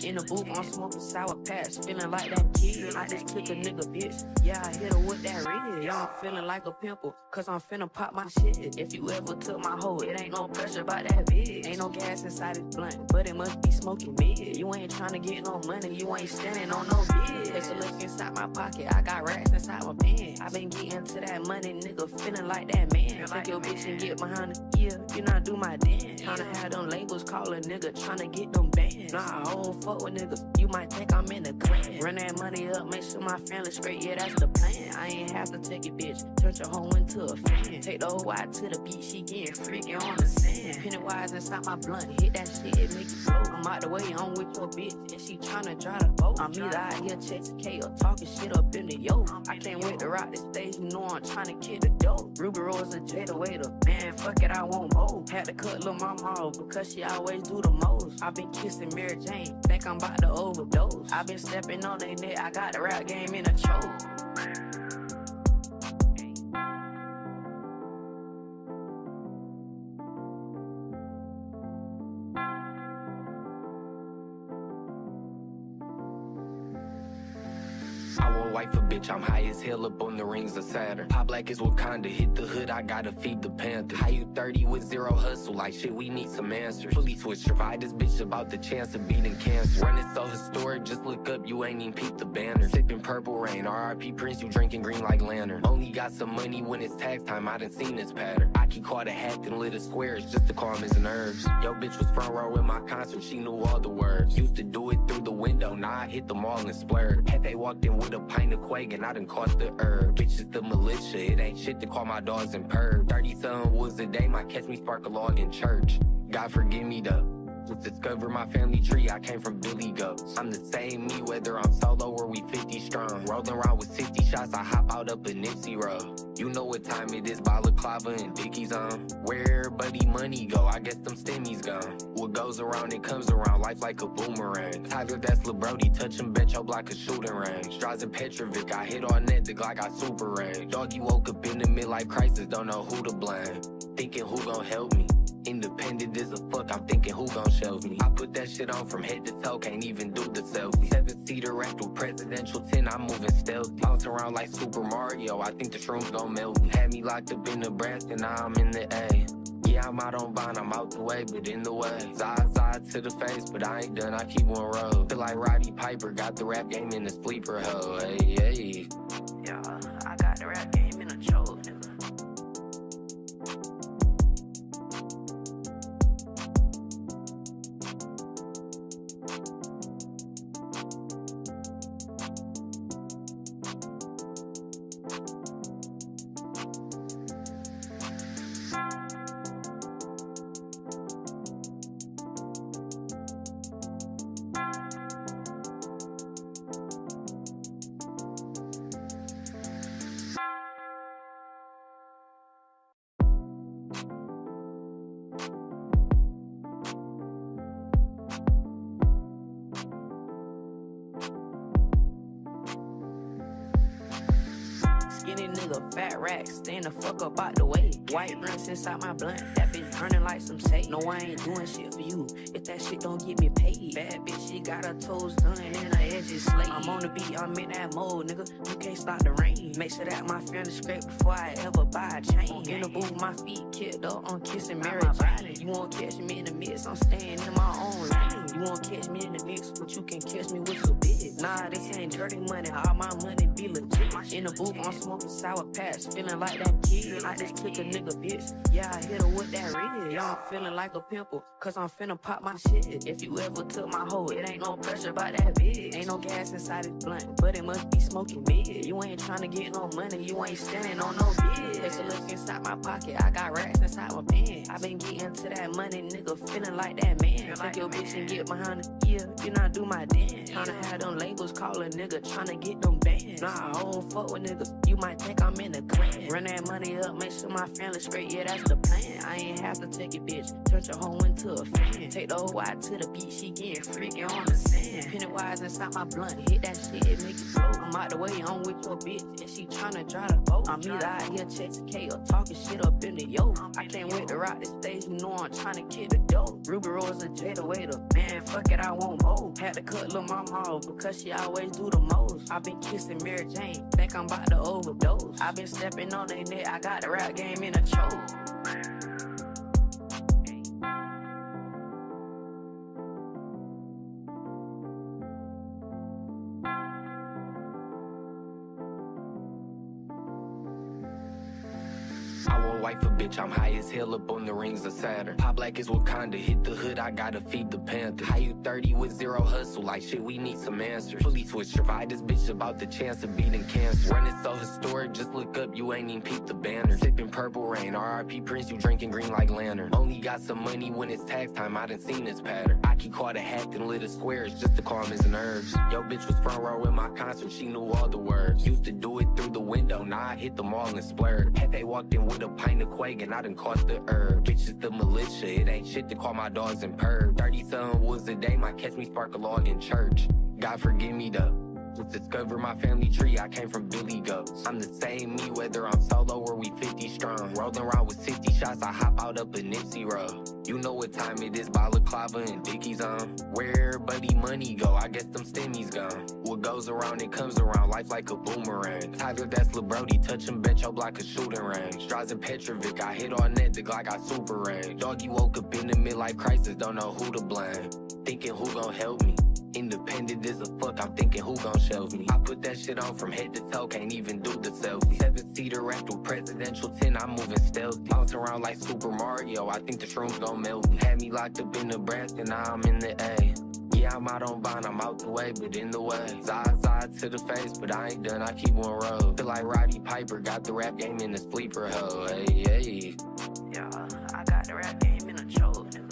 In the booth, I'm smoking sour patch, feeling like that kid. I just took a nigga bitch, yeah, I hit her with that red. Yeah, I'm feeling like a pimple, cause I'm finna pop my shit. If you ever took my hoe, it ain't no pressure about that bitch. Ain't no gas inside this blunt, but it must be smoking mid. You ain't tryna get no money, you ain't standing on no bid. Take a look inside my pocket, I got racks inside my pants. I been getting to that money, nigga, feeling like that man. Take your bitch and get behind it, yeah, you not do my dance. Tryna have them labels call a nigga, tryna get them bands. Nah, I don't fuck with niggas, you might think I'm in the clan. Run that money up, make sure my family straight, yeah, that's the plan. I ain't have to take it, bitch, turn your hoe into a fan. Take the whole out to the beach, she getting freaky on the sand. Pennywise inside my blunt, hit that shit, it make it flow. I'm out the way, I'm with your bitch, and she tryna drive the boat. I'm either out here chasing K or talking shit up in the yo. I can't wait to rock this stage, you know I'm tryna kick the dope. Ruby Rose and Jada Waiter, man, fuck it, I want more. Had to cut lil' mama off, because she always do the most. I been kissing Mary Jane, think I'm about to overdose. I been stepping on they neck, I got the rap game in a choke. I won't wife a bitch, I'm high as hell up on the rings of Saturn. Pop black is Wakanda, hit the hood, I gotta feed the panther. How you 30 with zero hustle, like shit, we need some answers. Fully switch, survive this bitch about the chance of beating cancer. Running so historic, just look up, you ain't even peep the banner. Sipping purple rain, RIP Prince, you drinking green like lantern. Only got some money when it's tax time, I done seen this pattern. I keep caught a hack and lit a squares just to calm his nerves. Yo bitch was front row in my concert, she knew all the words. Used to do it through the window, now I hit them all and splurge. Had they walked in with a pint of Quake and I done caught the herb. Bitches the militia, it ain't shit to call my dogs and purr. 30-something was a day, might catch me spark a log in church. God forgive me though. Just discover my family tree, I came from Billy Goats. I'm the same me, whether I'm solo or we 50 strong. Rolling around with 60 shots, I hop out up a Nipsey Road. You know what time it is, balaclava and Dickies on. Where everybody money go, I guess them stimmies gone. What goes around, it comes around, life like a boomerang. Tyler, that's Lil Brody, touch him, bet your block a shooting range. Draws in Petrovic, I hit on net, the Glock got super range. Doggy woke up in the midlife crisis, don't know who to blame. Thinking who gon' help me? Independent as a fuck, I'm thinking who gon' shelve me. I put that shit on from head to toe, can't even do the selfie. 7-seater rental, presidential 10, I'm moving stealthy. Bounce around like Super Mario, I think the shrooms gon' melt me. Had me locked up in Nebraska, now I'm in the A. Yeah, I'm out on Vine, I'm out the way, but in the way. Zod to the face, but I ain't done, I keep one road. Feel like Roddy Piper, got the rap game in the sleeper hoe. Hey, hey. Yeah, I got the rap game in a choke, nigga. Skinny nigga, fat racks, stand the fuck up out the way. White rinse inside my blunt, that bitch burning like some tape. No, I ain't doing shit for you, if that shit don't get me paid. Bad bitch, she got her toes done and her edges slayed. I'm on the beat, I'm in that mode, nigga, you can't stop the rain. Make sure that my family straight before I ever buy a chain. In the booth, my feet kicked up, I'm kissing Mary Jane. You won't catch me in the mix, I'm staying in my own lane. You won't catch me in the mix, but you can catch me with your bitch. Nah, this ain't dirty money, all my money be legit. In the booth, I'm smoking sour patch, feeling like that kid. I just took a nigga bitch, yeah, I hit her with that red. Yeah, I'm feeling like a pimple, cause I'm finna pop my shit. If you ever took my hoe, it ain't no pressure about that bitch. Ain't no gas inside this blunt, but it must be smoking mid. You ain't tryna get no money, you ain't standing on no bid. Take a look inside my pocket, I got racks inside my pants. I been getting to that money, nigga, feeling like that man. Take your bitch and get behind it, yeah, you not do my dance. Tryna have them labels call a nigga, tryna get them bands. Nah, I don't fuck with niggas, you might think I'm in the clan. Run that money up, make sure my family straight, yeah, that's the plan. I ain't have to take it, bitch, turn your hoe into a fan. Take the whole out to the beach, she getting freaky on the sand. Pennywise inside my blunt, hit that shit, it make it flow. I'm out the way, I'm with your bitch, and she tryna drive the boat. I'm either out here chasing K or talking shit up in the yo. I can't wait to rock this stage, you know I'm tryna kick the dope. Ruby Rose and Jada Waiter, man, fuck it, I want more. Had to cut lil' mama off because she always do the most. I been kissing Mary Jane, think I'm about to overdose. I been stepping on their neck, I got the rap game in a choke. I won't wife a bitch, I'm high as hell up on the rings of Saturn. Pop black is Wakanda, hit the hood, I gotta feed the panther. How you 30 with zero hustle, like shit, we need some answers. Fully switch, survive this bitch about the chance of beating cancer. Running so historic, just look up, you ain't even peep the banner. Sipping purple rain, RIP Prince, you drinking green like lantern. Only got some money when it's tax time, I done seen this pattern. I keep caught a hacked and lit of squares just to calm his nerves. Yo bitch was front row in my concert, she knew all the words. Used to do it through the window, now I hit them all and splurge. Hefe walked in with a pint of Quake and I done caught the herb. Bitch is the militia, it ain't shit to call my dogs and purr. 30-something was a day, might catch me spark a log in church. God forgive me though. Just discover my family tree, I came from Billy Goats. I'm the same me, whether I'm solo or we 50 strong. Rolling around with 60 shots, I hop out up a Nipsey Road. You know what time it is, balaclava and Dickies on. Where everybody money go, I guess them stimmies gone. What goes around, it comes around, life like a boomerang. Tyler, that's Lil Brody, touch him, bet your block a shooting range. Straws and Petrovic, I hit on net, the Glock got super range. Doggy woke up in the midlife crisis, don't know who to blame. Thinking who gon' help me? Independent as a fuck, I'm thinking who gon' shelve me. I put that shit on from head to toe, can't even do the selfie. 7-seater wrapped with presidential 10, I'm moving stealthy. Bounce around like Super Mario, I think the shrooms gon' melt me. Had me locked up in Nebraska, now I'm in the A. Yeah, I'm out on bond, I'm out the way, but in the way. Side to the face, but I ain't done, I keep one road. Feel like Roddy Piper, got the rap game in the sleeper hole. Hey, hey. Yeah, I got the rap game in a choke, nigga.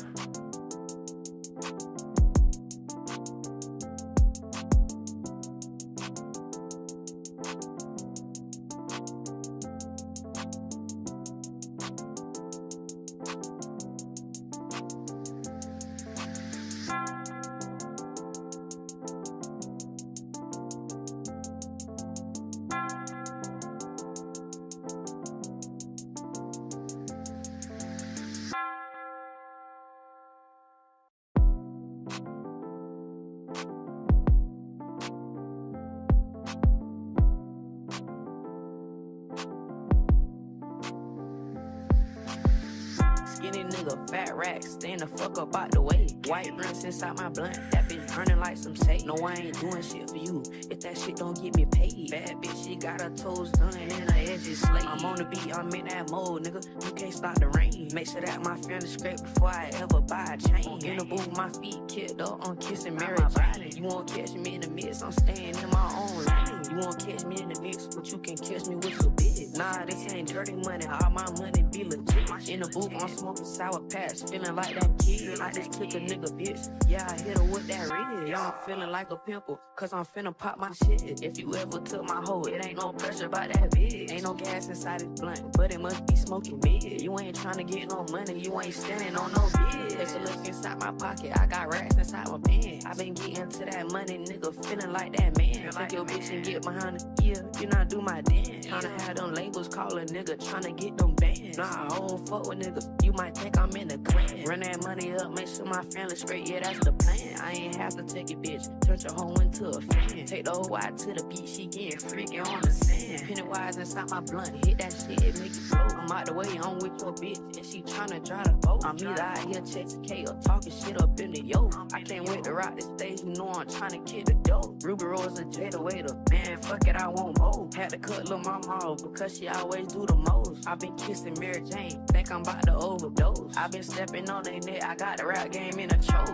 Skinny nigga, fat racks, stand the fuck up out the way. White rinse inside my blunt, that bitch burning like some tape. No, I ain't doing shit for you, if that shit don't get me paid. Bad bitch, she got her toes done and her edges slayed. I'm on the beat, I'm in that mode, nigga, you can't stop the rain. Make sure that my friend is straight before I ever buy a chain. In the booth, my feet kicked up, I'm kissing Mary Jane. You won't catch me in the mix, I'm staying in my own lane. You won't catch me in the mix, but you can catch me with your bitch. Nah, this ain't dirty money, all my money be legit. In the booth, I'm smoking sour patch, feeling like that kid. I just took a nigga bitch, yeah, I hit her with that red. Yeah, I'm feeling like a pimple, cause I'm finna pop my shit. If you ever took my hoe, it ain't no pressure about that bitch. Ain't no gas inside this blunt, but it must be smoking mid. You ain't tryna get no money, you ain't standing on no bitch. Take a look inside my pocket, I got racks inside my pants. I been getting to that money, nigga, feeling like that man. Take your bitch and get behind the gear, you not do my dance. Tryna have them labels call a nigga, tryna get them bands. Nah, I don't fuck with niggas, you might think I'm in the clan. Run that money up, make sure my family straight, yeah, that's the plan. I ain't have to take it, bitch, turn your hoe into a fan. Take the hoe out to the beach, she getting freaky on the sand. Pennywise inside my blunt, hit that shit, it make it flow. I'm out the way, I'm with your bitch, and she tryna drive the boat. I'm either out here chasing K or talking shit up in the yo. I can't wait to rock the stage, you know I'm tryna kick the dope. Ruby Rose a Jada waiter, man, fuck it, I want more. Had to cut lil' mama off, because she always do the most. I been kissing Mary Jane, think I'm about to overdose. I been stepping on their neck, I got the rap game in a choke.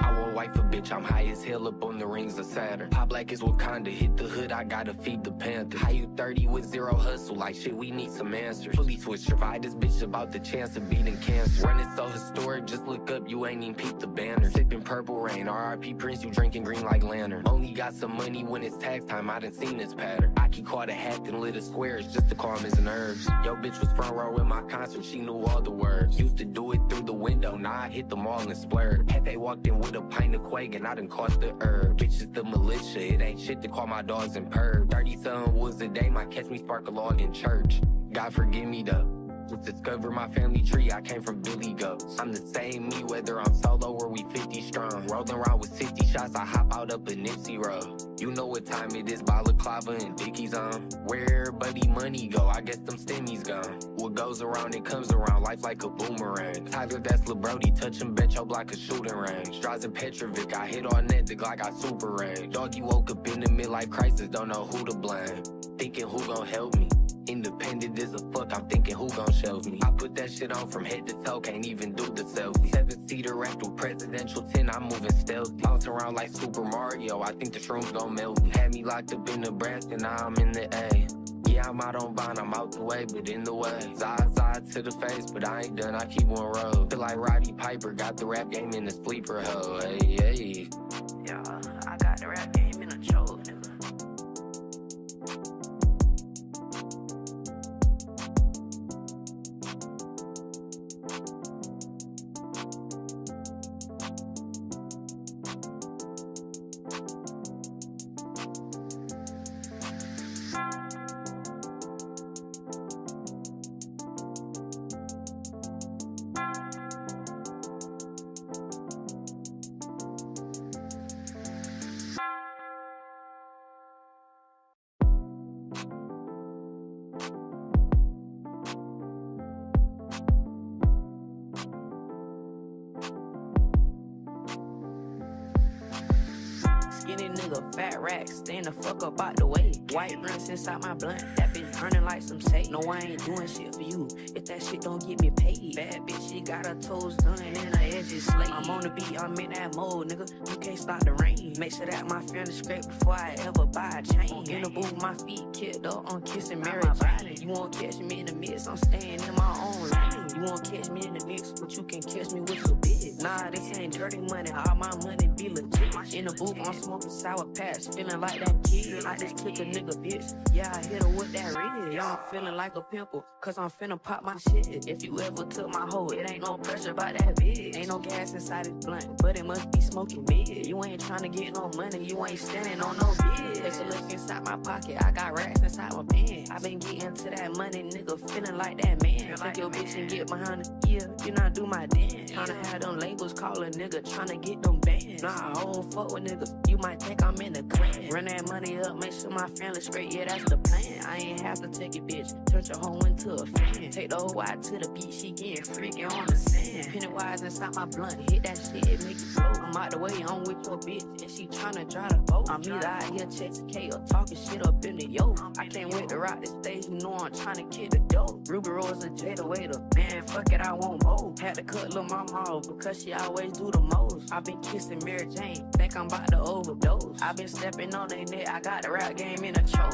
I won't wife a bitch, I'm high as hell up on the rings of Saturn. Pop black is Wakanda, hit the hood, I gotta feed the panther. How you 30 with zero hustle, like shit, we need some answers. Fully switch, survive this bitch about the chance of beating cancer. Running so historic, just look up, you ain't even peep the banner. Sipping purple rain, RIP Prince, you drinking green like lantern. Only got some money when it's tax time, I done seen this pattern. I keep caught a hacked and lit of squares just to calm his nerves. Yo bitch was front row in my concert, she knew all the words. Used to do it through the window, now I hit them all and splurge. Hefe walked in with a pint pint of Quake and I done caught the herb. Bitches the militia, it ain't shit to call my dogs and purr. 30-something was a day, might catch me spark a log in church. God forgive me though. Just discover my family tree, I came from Billy Goats. I'm the same me, whether I'm solo or we 50 strong. Rolling around with 60 shots, I hop out up a Nipsey Road. You know what time it is, balaclava and Dickies on. Where everybody money go, I guess them stimmies gone. What goes around, it comes around, life like a boomerang. Tyler, that's Lil Brody, touch him, bet your block a shooting range. Straws and Petrovic, I hit on net, the Glock got super range. Dog, you woke up in the midlife crisis, don't know who to blame. Thinking who gon' help me? Independent as a fuck, I'm thinking who gon' shelve me. I put that shit on from head to toe, can't even do the selfie. 7-seater wrapped with presidential 10, I'm moving stealthy. Bounce around like Super Mario, I think the shrooms gon' melt me. Had me locked up in Nebraska, now I'm in the A. Yeah, I'm out on bond, I'm out the way, but in the way. Side to the face, but I ain't done, I keep one road. Feel like Roddy Piper, got the rap game in the sleeper hoe. Hey, hey. Yeah, I got the rap game in a choke, nigga. Skinny nigga, fat racks, stand the fuck up out the way. White rinse inside my blunt, that bitch burning like some tape. No, I ain't doing shit for you if that shit don't get me paid. Bad bitch, she got her toes done and her edges slate. I'm on the beat, I'm in that mode, nigga. You can't stop the rain. Make sure that my feelings straight before I ever buy a chain. In the booth, my feet kicked up on kissing Mary Jane. You won't catch me in the mix, I'm staying in my own lane. You won't catch me in the mix, but you can catch me with your bitch. Nah, this ain't dirty money, all my money be legit. In the booth, I'm smoking sour patch, feeling like that kid. I just took a nigga bitch, yeah, I hit her with that red. Yeah, I'm feeling like a pimple, cause I'm finna pop my shit. If you ever took my hoe, it ain't no pressure about that bitch. Ain't no gas inside this blunt, but it must be smoking big. You ain't tryna get no money, you ain't standing on no bitch. Take a look inside my pocket, I got racks inside my pants. I been getting to that money, nigga, feeling like that man. Take your bitch and get behind the ear, you not do my dance. Tryna have them labels call a nigga, tryna get them bands. Nah, I don't fuck with niggas, you might think I'm in the clan. Run that money up, make sure my family straight, yeah, that's the plan. I ain't have to take it, bitch, turn your hoe into a fan. Take the whole out to the beach, she getting freaking on the sand. Pennywise inside my blunt, hit that shit, it make it flow. I'm out the way, I'm with your bitch, and she tryna drive the boat. I'm either out here chasing K or talking shit up in the yo. I can't wait to rock this stage, you know I'm tryna kick the dough. Ruby Rose a Jada waiter, man, fuck it, I won't mold. Had to cut lil' mama off, because she always do the most. I been kissing Mary Jane, think I'm about to overdose. I been stepping on their neck, I got the rap game in a choke.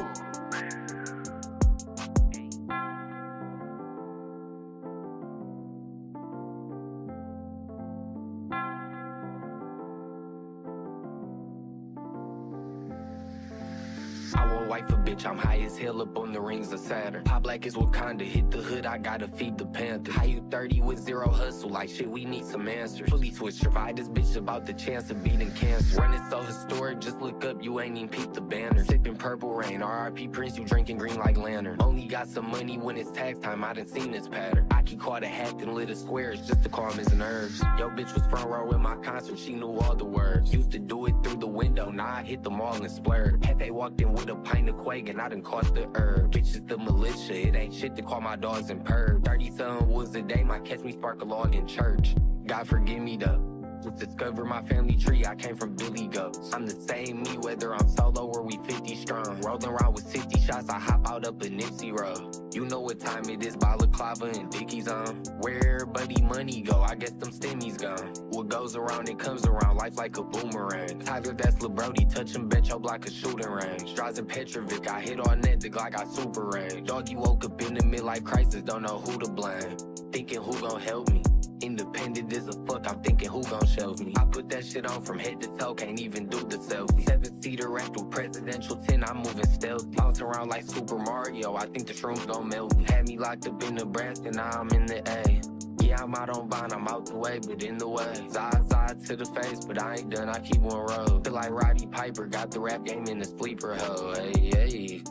I won't wife a bitch, I'm high as hell up on the rings of Saturn. Pop black is Wakanda, hit the hood, I gotta feed the panther. How you 30 with zero hustle, like shit, we need some answers. Fully switch, survive this bitch about the chance of beating cancer. Running so historic, just look up, you ain't even peep the banner. Sipping purple rain, RIP Prince, you drinking green like lantern. Only got some money when it's tax time, I done seen this pattern. I keep caught a hacked and lit a squares just to calm his nerves. Yo bitch was front row in my concert, she knew all the words. Used to do it through the window, now I hit the mall and splurge. Hefe walked in with a pint of Quake and I done caught the herb. Bitches the militia, it ain't shit to call my dogs and purr. 30-something was a day, might catch me spark a log in church. God forgive me though. Just discover my family tree, I came from Billy Goats. I'm the same me, whether I'm solo or we 50 strong. Rolling around with 60 shots, I hop out up a Nipsey Road. You know what time it is, balaclava and Dickies on. Where everybody money go, I guess them stimmies gone. What goes around, it comes around, life like a boomerang. Tyler, that's Lil Brody, touch him, bet your block a shooting range. Straws and Petrovic, I hit on net, the Glock got super range. Dog, you woke up in the midlife crisis, don't know who to blame. Thinking who gon' help me? Independent as a fuck, I'm thinking who gon' shelve me. I put that shit on from head to toe, can't even do the selfie. 7-seater wrapped with presidential 10, I'm moving stealthy. Bounce around like Super Mario, I think the shrooms gon' melt me. Had me locked up in Nebraska, now I'm in the A. Yeah, I'm out on bond, I'm out the way, but in the way. Zaza to the face, but I ain't done, I keep on roll. Feel like Roddy Piper, got the rap game in the sleeper hole. Hey, hey.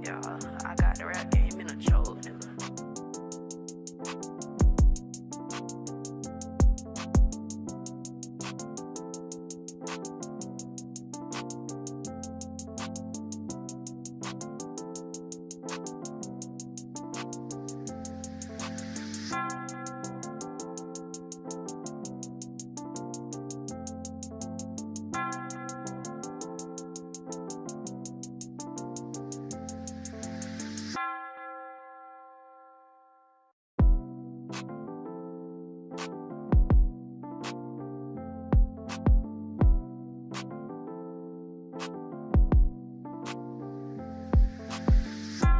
Yeah, I got the rap game in a choke, nigga.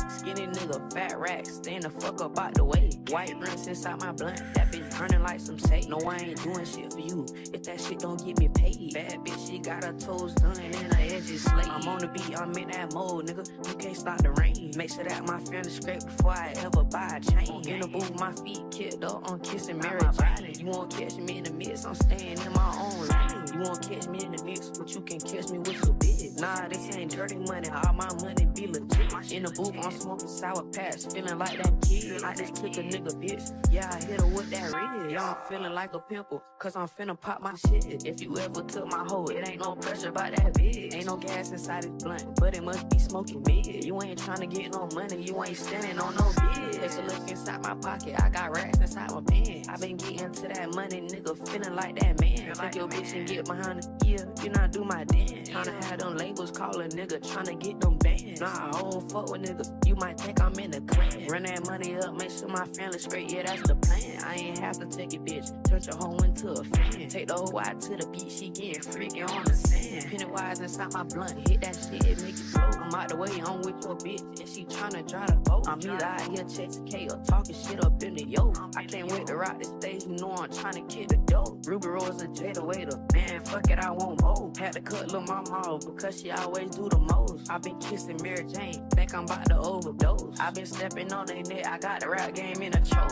Skinny nigga, fat racks, stand the fuck up out the way. White rinse inside my blunt, that bitch burning like some tape. No, I ain't doing shit for you, if that shit don't get me paid. Bad bitch, she got her toes done and her edges slayed. I'm on the beat, I'm in that mode, nigga, you can't stop the rain. Make sure that my friend is scrape before I ever buy a chain. In the booth, my feet kicked up, I'm kissing Mary Jane. You won't catch me in the mix, I'm staying in my own lane. You won't catch me in the mix, but you can catch me with your bitch. Nah, this ain't dirty money, all my money be legit. In the booth, I'm smoking sour patch, feeling like that kid. I just took a nigga bitch, yeah, I hit her with that red. Yeah, I'm feeling like a pimple, cause I'm finna pop my shit. If you ever took my hoe, it ain't no pressure about that bitch. Ain't no gas inside this blunt, but it must be smoking mid. You ain't tryna get no money, you ain't standing on no bid. Take a look inside my pocket, I got racks inside my pants. I been getting to that money, nigga, feeling like that man. Take your bitch and get behind the ear, you not do my dance. Tryna have them labels call a nigga, tryna get them bands. Nah, I don't fuck with niggas, you might think I'm in the clan. Run that money up, make sure my family straight, yeah, that's the plan. I ain't have to take it, bitch, turn your hoe into a fan. Take the hoe out to the beach, she getting freaking on the sand. Pennywise inside my blunt, hit that shit, it make it flow. I'm out the way, I'm with your bitch, and she tryna drive the boat. I'm either out here chasing K or talking shit up in the yo. I can't wait to rock this stage, you know I'm tryna kick the dough. Ruby Rose and Jada Waiter, man, fuck it, I want more. Had to cut lil' mama off, because she always do the most. I been kissing Mary Jane, think I'm about to overdose. I been stepping on their neck, I got the rap game in a choke.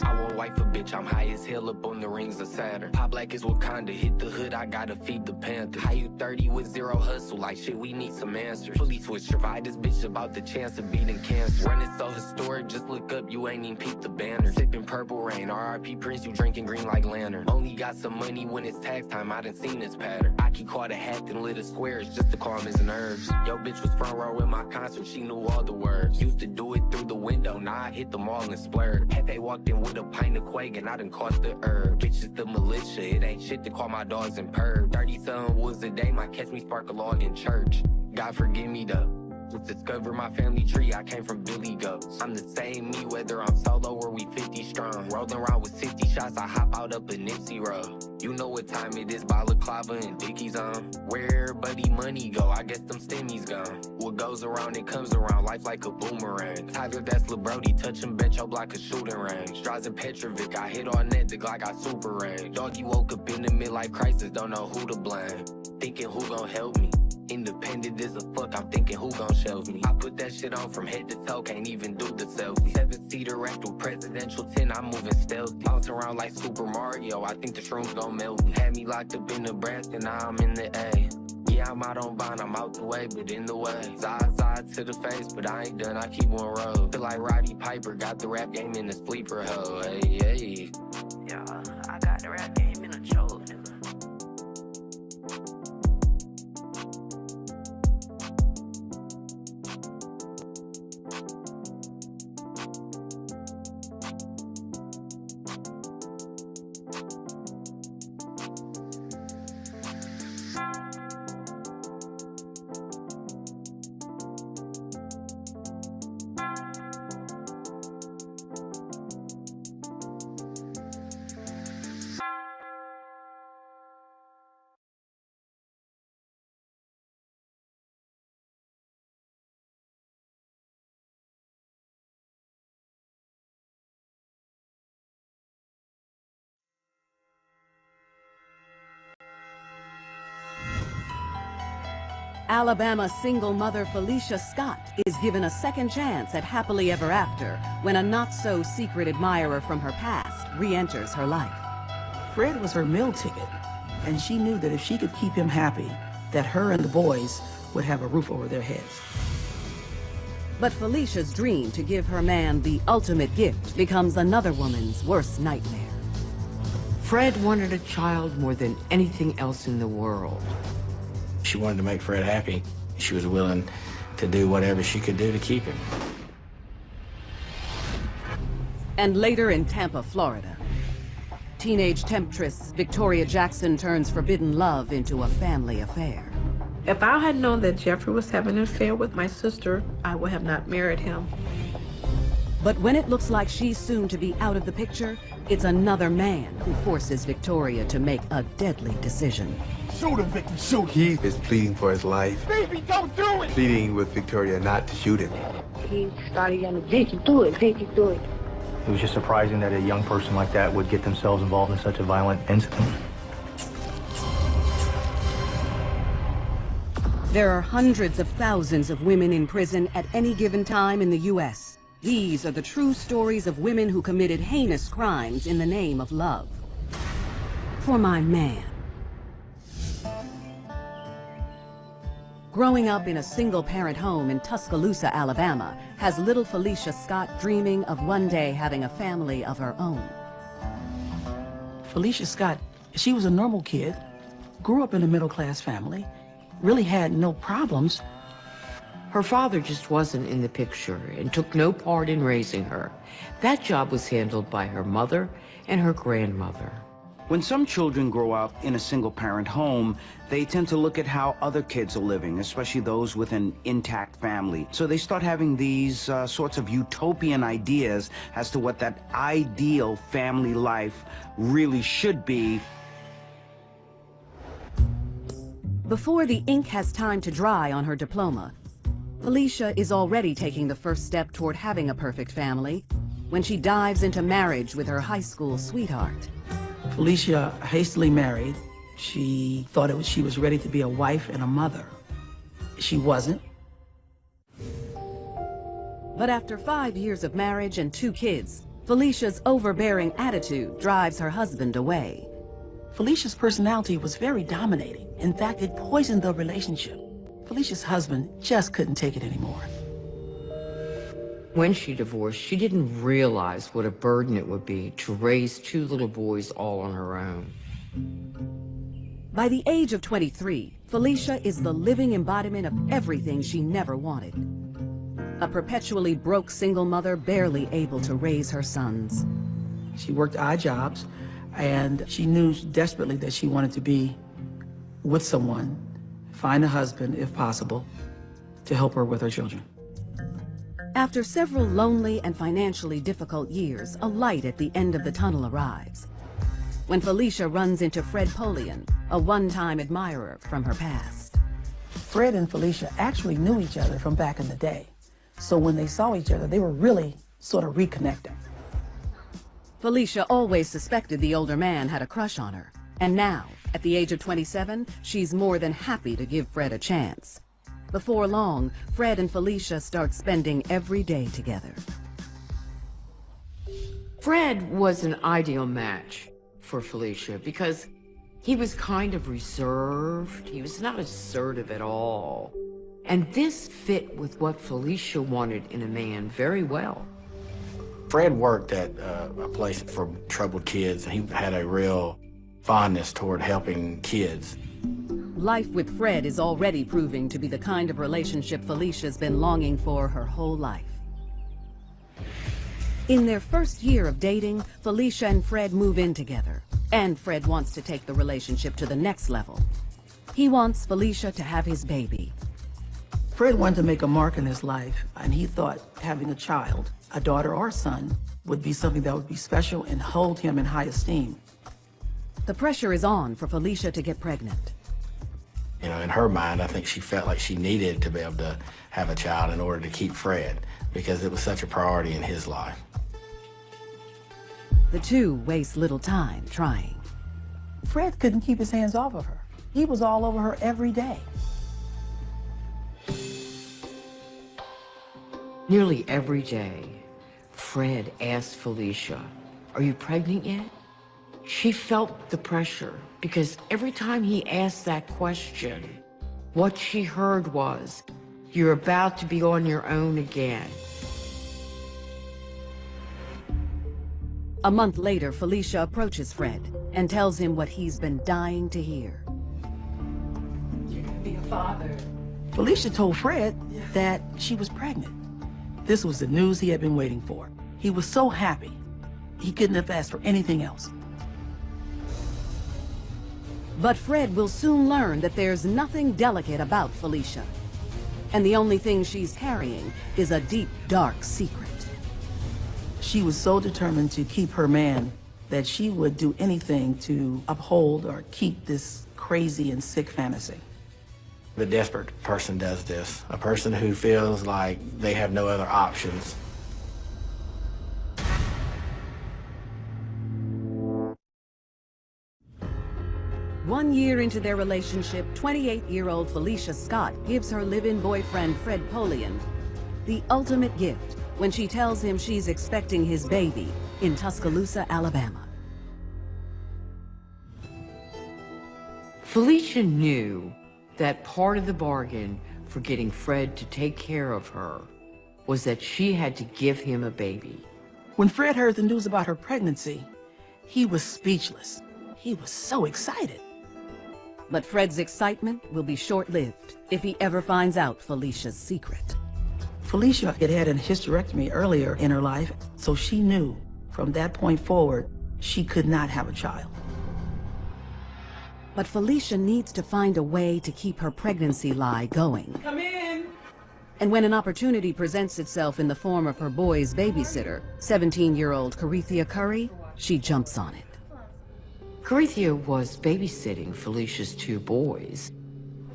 I won't wife a bitch, I'm high as hell up on the rings of Saturn. Pop black is Wakanda, hit the hood, I gotta feed the panther. How you 30 with zero hustle, like shit, we need some answers. Fully switch, survive this bitch about the chance of beating cancer. Running so historic, just look up, you ain't even peep the banner. Sipping purple rain, RIP Prince, you drinking green like lantern. Only got some money when it's tax time, I done seen this pattern. I keep caught a hack and lit a squares just to calm his nerves. Yo bitch was front row in my concert, she knew all the words. Used to do it through the window, now I hit them all and splurge. Hefe walked in with a pint of Quake and I done caught the herb. Bitches the militia, it ain't shit to call my dogs and purr. 30-something woods a day, might catch me spark a log in church. God forgive me though. Just discover my family tree, I came from Billy Goats. I'm the same me, whether I'm solo or we 50 strong. Rolling around with 60 shots, I hop out up a Nipsey road. You know what time it is, balaclava and Dickies on. Where everybody money go, I guess them stimmies gone. What goes around, it comes around, life like a boomerang. Tyler, that's Lil Brody, touch him, bet your block a shooting range. Draws in Petrovic, I hit on net, the Glock got super range. Doggy woke up in the midlife crisis, don't know who to blame. Thinking who gon' help me. Independent as a fuck, I'm thinking who gon' shelve me. I put that shit on from head to toe, can't even do the selfie. 7-seater rack with presidential 10, I'm moving stealthy. Bounce around like Super Mario, I think the shrooms gon' melt me. Had me locked up in Nebraska, now I'm in the A. Yeah, I'm out on bond, I'm out the way, but in the way. Zaza to the face, but I ain't done, I keep on roll. Feel like Roddy Piper, got the rap game in the sleeper hole. Hey, hey. Yeah, I got the rap game in a choke, nigga. Alabama single mother Felicia Scott is given a second chance at happily ever after when a not-so-secret admirer from her past re-enters her life. Fred was her meal ticket, and she knew that if she could keep him happy, that her and the boys would have a roof over their heads. But Felicia's dream to give her man the ultimate gift becomes another woman's worst nightmare. Fred wanted a child more than anything else in the world. She wanted to make Fred happy. She was willing to do whatever she could do to keep him. And later in Tampa, Florida, teenage temptress Victoria Jackson turns forbidden love into a family affair. If I had known that Jeffrey was having an affair with my sister, I would have not married him. But when it looks like she's soon to be out of the picture, it's another man who forces Victoria to make a deadly decision. Shoot him, Vicky, shoot him. He is pleading for his life. Baby, don't do it. Pleading with Victoria not to shoot him. He started yelling, Vicky, do it, Vicky, do it. It was just surprising that a young person like that would get themselves involved in such a violent incident. There are hundreds of thousands of women in prison at any given time in the U.S. These are the true stories of women who committed heinous crimes in the name of love. For my man. Growing up in a single-parent home in Tuscaloosa, Alabama, has little Felicia Scott dreaming of one day having a family of her own. Felicia Scott, she was a normal kid, grew up in a middle-class family, really had no problems. Her father just wasn't in the picture and took no part in raising her. That job was handled by her mother and her grandmother. When some children grow up in a single-parent home, they tend to look at how other kids are living, especially those with an intact family. So they start having these sorts of utopian ideas as to what that ideal family life really should be. Before the ink has time to dry on her diploma, Felicia is already taking the first step toward having a perfect family when she dives into marriage with her high school sweetheart. Felicia hastily married. She thought she was ready to be a wife and a mother. She wasn't. But after 5 years of marriage and 2 kids, Felicia's overbearing attitude drives her husband away. Felicia's personality was very dominating. In fact, it poisoned the relationship. Felicia's husband just couldn't take it anymore. When she divorced, she didn't realize what a burden it would be to raise 2 little boys all on her own. By the age of 23, Felicia is the living embodiment of everything she never wanted. A perpetually broke single mother barely able to raise her sons. She worked odd jobs, and she knew desperately that she wanted to be with someone, find a husband, if possible, to help her with her children. After several lonely and financially difficult years, a light at the end of the tunnel arrives. When Felicia runs into Fred Polian, a one-time admirer from her past. Fred and Felicia actually knew each other from back in the day. So when they saw each other, they were really sort of reconnecting. Felicia always suspected the older man had a crush on her. And now, at the age of 27, she's more than happy to give Fred a chance. Before long, Fred and Felicia start spending every day together. Fred was an ideal match for Felicia because he was kind of reserved. He was not assertive at all. And this fit with what Felicia wanted in a man very well. Fred worked at a place for troubled kids, and he had a real fondness toward helping kids. Life with Fred is already proving to be the kind of relationship Felicia's been longing for her whole life. In their first year of dating, Felicia and Fred move in together, and Fred wants to take the relationship to the next level. He wants Felicia to have his baby. Fred wanted to make a mark in his life, and he thought having a child, a daughter or son, would be something that would be special and hold him in high esteem. The pressure is on for Felicia to get pregnant. You know, in her mind, I think she felt like she needed to be able to have a child in order to keep Fred, because it was such a priority in his life. The two waste little time trying. Fred couldn't keep his hands off of her. He was all over her every day. Nearly every day, Fred asked Felicia, "Are you pregnant yet?" She felt the pressure because every time he asked that question, what she heard was, "You're about to be on your own again." A month later, Felicia approaches Fred and tells him what he's been dying to hear. You're gonna be a father. Felicia told Fred that she was pregnant. This was the news he had been waiting for. He was so happy. He couldn't have asked for anything else. But Fred will soon learn that there's nothing delicate about Felicia. And the only thing she's carrying is a deep, dark secret. She was so determined to keep her man that she would do anything to uphold or keep this crazy and sick fantasy. The desperate person does this, a person who feels like they have no other options. One year into their relationship, 28-year-old Felicia Scott gives her live-in boyfriend Fred Polian the ultimate gift when she tells him she's expecting his baby in Tuscaloosa, Alabama. Felicia knew that part of the bargain for getting Fred to take care of her was that she had to give him a baby. When Fred heard the news about her pregnancy, he was speechless. He was so excited. But Fred's excitement will be short-lived if he ever finds out Felicia's secret. Felicia had had a hysterectomy earlier in her life, so she knew from that point forward, she could not have a child. But Felicia needs to find a way to keep her pregnancy lie going. Come in. And when an opportunity presents itself in the form of her boy's babysitter, 17-year-old Carithia Curry, she jumps on it. Carithia was babysitting Felicia's two boys.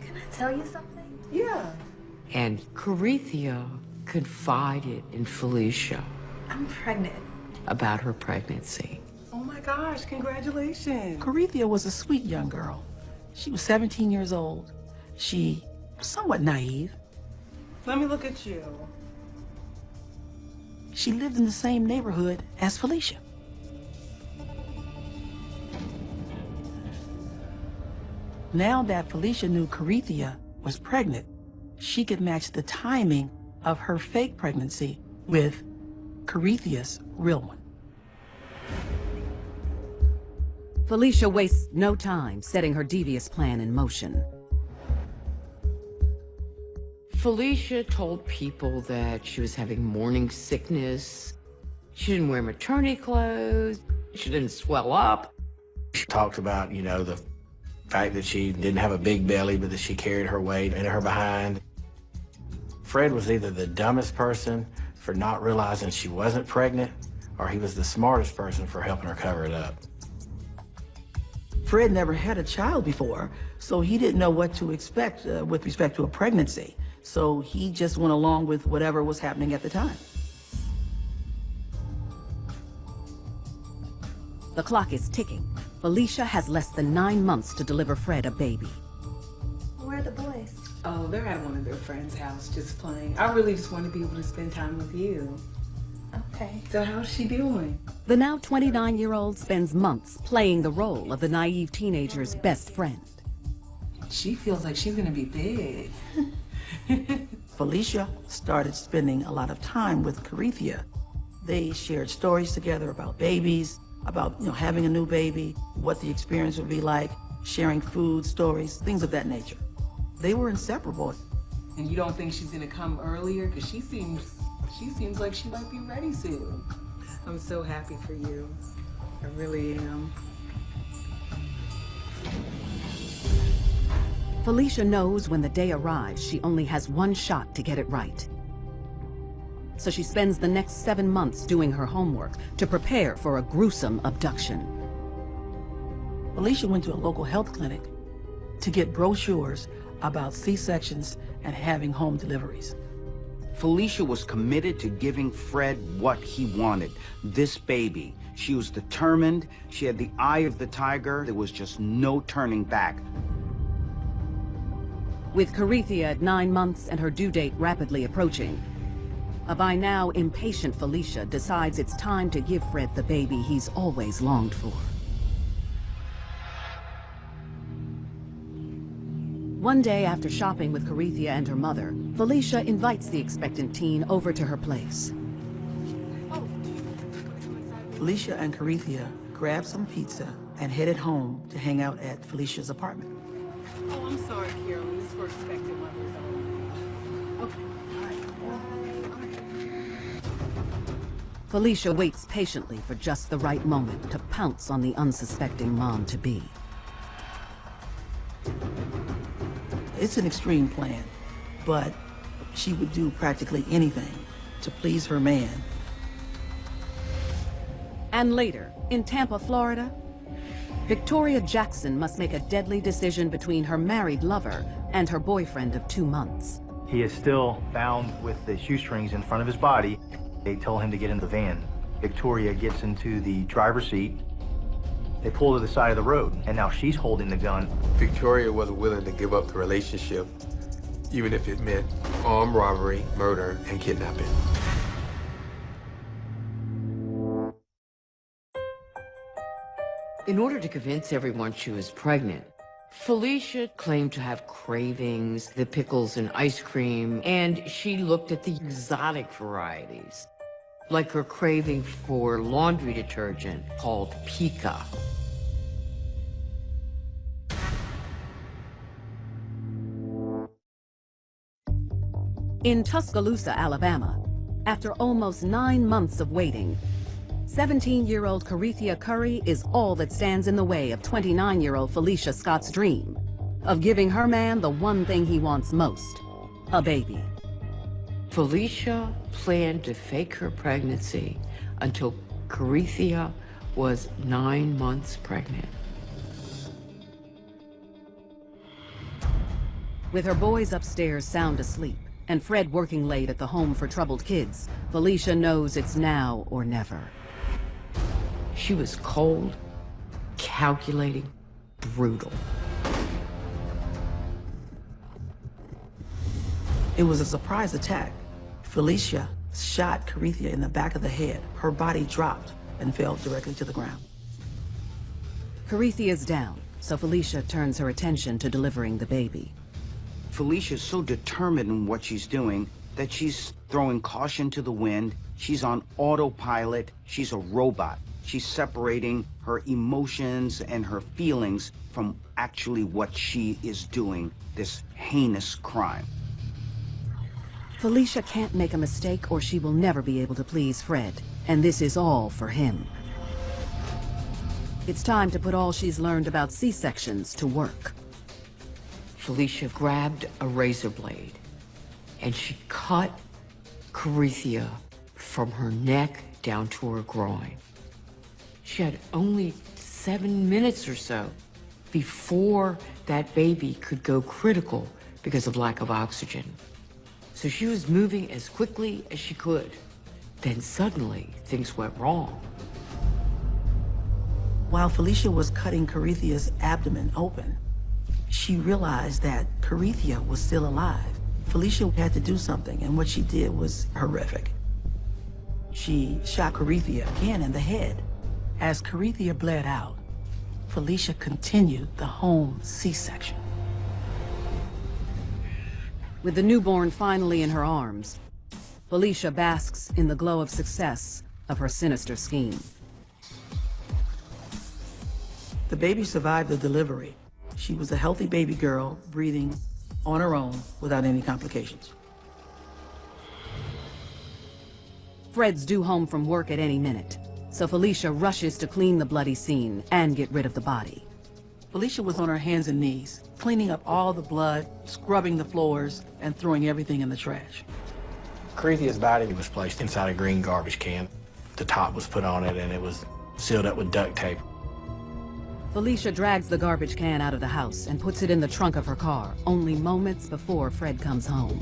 Can I tell you something? Yeah. And Carithia confided in Felicia I'm pregnant. about her pregnancy. Oh my gosh, congratulations. Carithia was a sweet young girl. She was 17 years old. She was somewhat naive. Let me look at you. She lived in the same neighborhood as Felicia. Now that Felicia knew Carithia was pregnant, she could match the timing of her fake pregnancy with Carithia's real one. Felicia wastes no time setting her devious plan in motion. Felicia told people that she was having morning sickness. She didn't wear maternity clothes. She didn't swell up. She talked about, you know, the fact that she didn't have a big belly, but that she carried her weight in her behind. Fred was either the dumbest person for not realizing she wasn't pregnant, or he was the smartest person for helping her cover it up. Fred never had a child before, so he didn't know what to expect with respect to a pregnancy. So he just went along with whatever was happening at the time. The clock is ticking. Felicia has less than 9 months to deliver Fred a baby. Where are the boys? Oh, they're at one of their friends' house just playing. I really just want to be able to spend time with you. Okay. So how's she doing? The now 29-year-old spends months playing the role of the naive teenager's best friend. She feels like she's gonna be big. Felicia started spending a lot of time with Carithia. They shared stories together about babies, about having a new baby, what the experience would be like, sharing food stories, things of that nature. They were inseparable. And you don't think she's gonna come earlier? Because she seems like she might be ready soon. I'm so happy for you. I really am. Felicia knows when the day arrives, she only has one shot to get it right. So she spends the next 7 months doing her homework to prepare for a gruesome abduction. Felicia went to a local health clinic to get brochures about C-sections and having home deliveries. Felicia was committed to giving Fred what he wanted, this baby. She was determined. She had the eye of the tiger. There was just no turning back. With Carithia at 9 months and her due date rapidly approaching, A by now impatient Felicia decides it's time to give Fred the baby he's always longed for. One day after shopping with Carithia and her mother, Felicia invites the expectant teen over to her place. Felicia and Carithia grabbed some pizza and headed home to hang out at Felicia's apartment. Oh, I'm sorry, Carolyn. This is for expected mothers only. Okay. Felicia waits patiently for just the right moment to pounce on the unsuspecting mom-to-be. It's an extreme plan, but she would do practically anything to please her man. And later, in Tampa, Florida, Victoria Jackson must make a deadly decision between her married lover and her boyfriend of 2 months. He is still bound with the shoestrings in front of his body. They tell him to get in the van. Victoria gets into the driver's seat. They pull to the side of the road, and now she's holding the gun. Victoria wasn't willing to give up the relationship, even if it meant armed robbery, murder, and kidnapping. In order to convince everyone she was pregnant, Felicia claimed to have cravings, the pickles and ice cream, and she looked at the exotic varieties, like her craving for laundry detergent called Pica. In Tuscaloosa, Alabama, after almost 9 months of waiting, 17-year-old Carithia Curry is all that stands in the way of 29-year-old Felicia Scott's dream of giving her man the one thing he wants most, a baby. Felicia planned to fake her pregnancy until Carithia was 9 months pregnant. With her boys upstairs sound asleep and Fred working late at the home for troubled kids, Felicia knows it's now or never. She was cold, calculating, brutal. It was a surprise attack. Felicia shot Carithia in the back of the head. Her body dropped and fell directly to the ground. Carithia's down, so Felicia turns her attention to delivering the baby. Felicia's so determined in what she's doing that she's throwing caution to the wind. She's on autopilot. She's a robot. She's separating her emotions and her feelings from actually what she is doing, this heinous crime. Felicia can't make a mistake or she will never be able to please Fred, and this is all for him. It's time to put all she's learned about C-sections to work. Felicia grabbed a razor blade and she cut Carithia from her neck down to her groin. She had only 7 minutes or so before that baby could go critical because of lack of oxygen. So she was moving as quickly as she could. Then suddenly, things went wrong. While Felicia was cutting Carithia's abdomen open, she realized that Carithia was still alive. Felicia had to do something, and what she did was horrific. She shot Carithia again in the head. As Carithia bled out, Felicia continued the home C-section. With the newborn finally in her arms, Felicia basks in the glow of success of her sinister scheme. The baby survived the delivery. She was a healthy baby girl, breathing on her own without any complications. Fred's due home from work at any minute, so Felicia rushes to clean the bloody scene and get rid of the body. Felicia was on her hands and knees, cleaning up all the blood, scrubbing the floors, and throwing everything in the trash. Carithia's body was placed inside a green garbage can. The top was put on it and it was sealed up with duct tape. Felicia drags the garbage can out of the house and puts it in the trunk of her car, only moments before Fred comes home.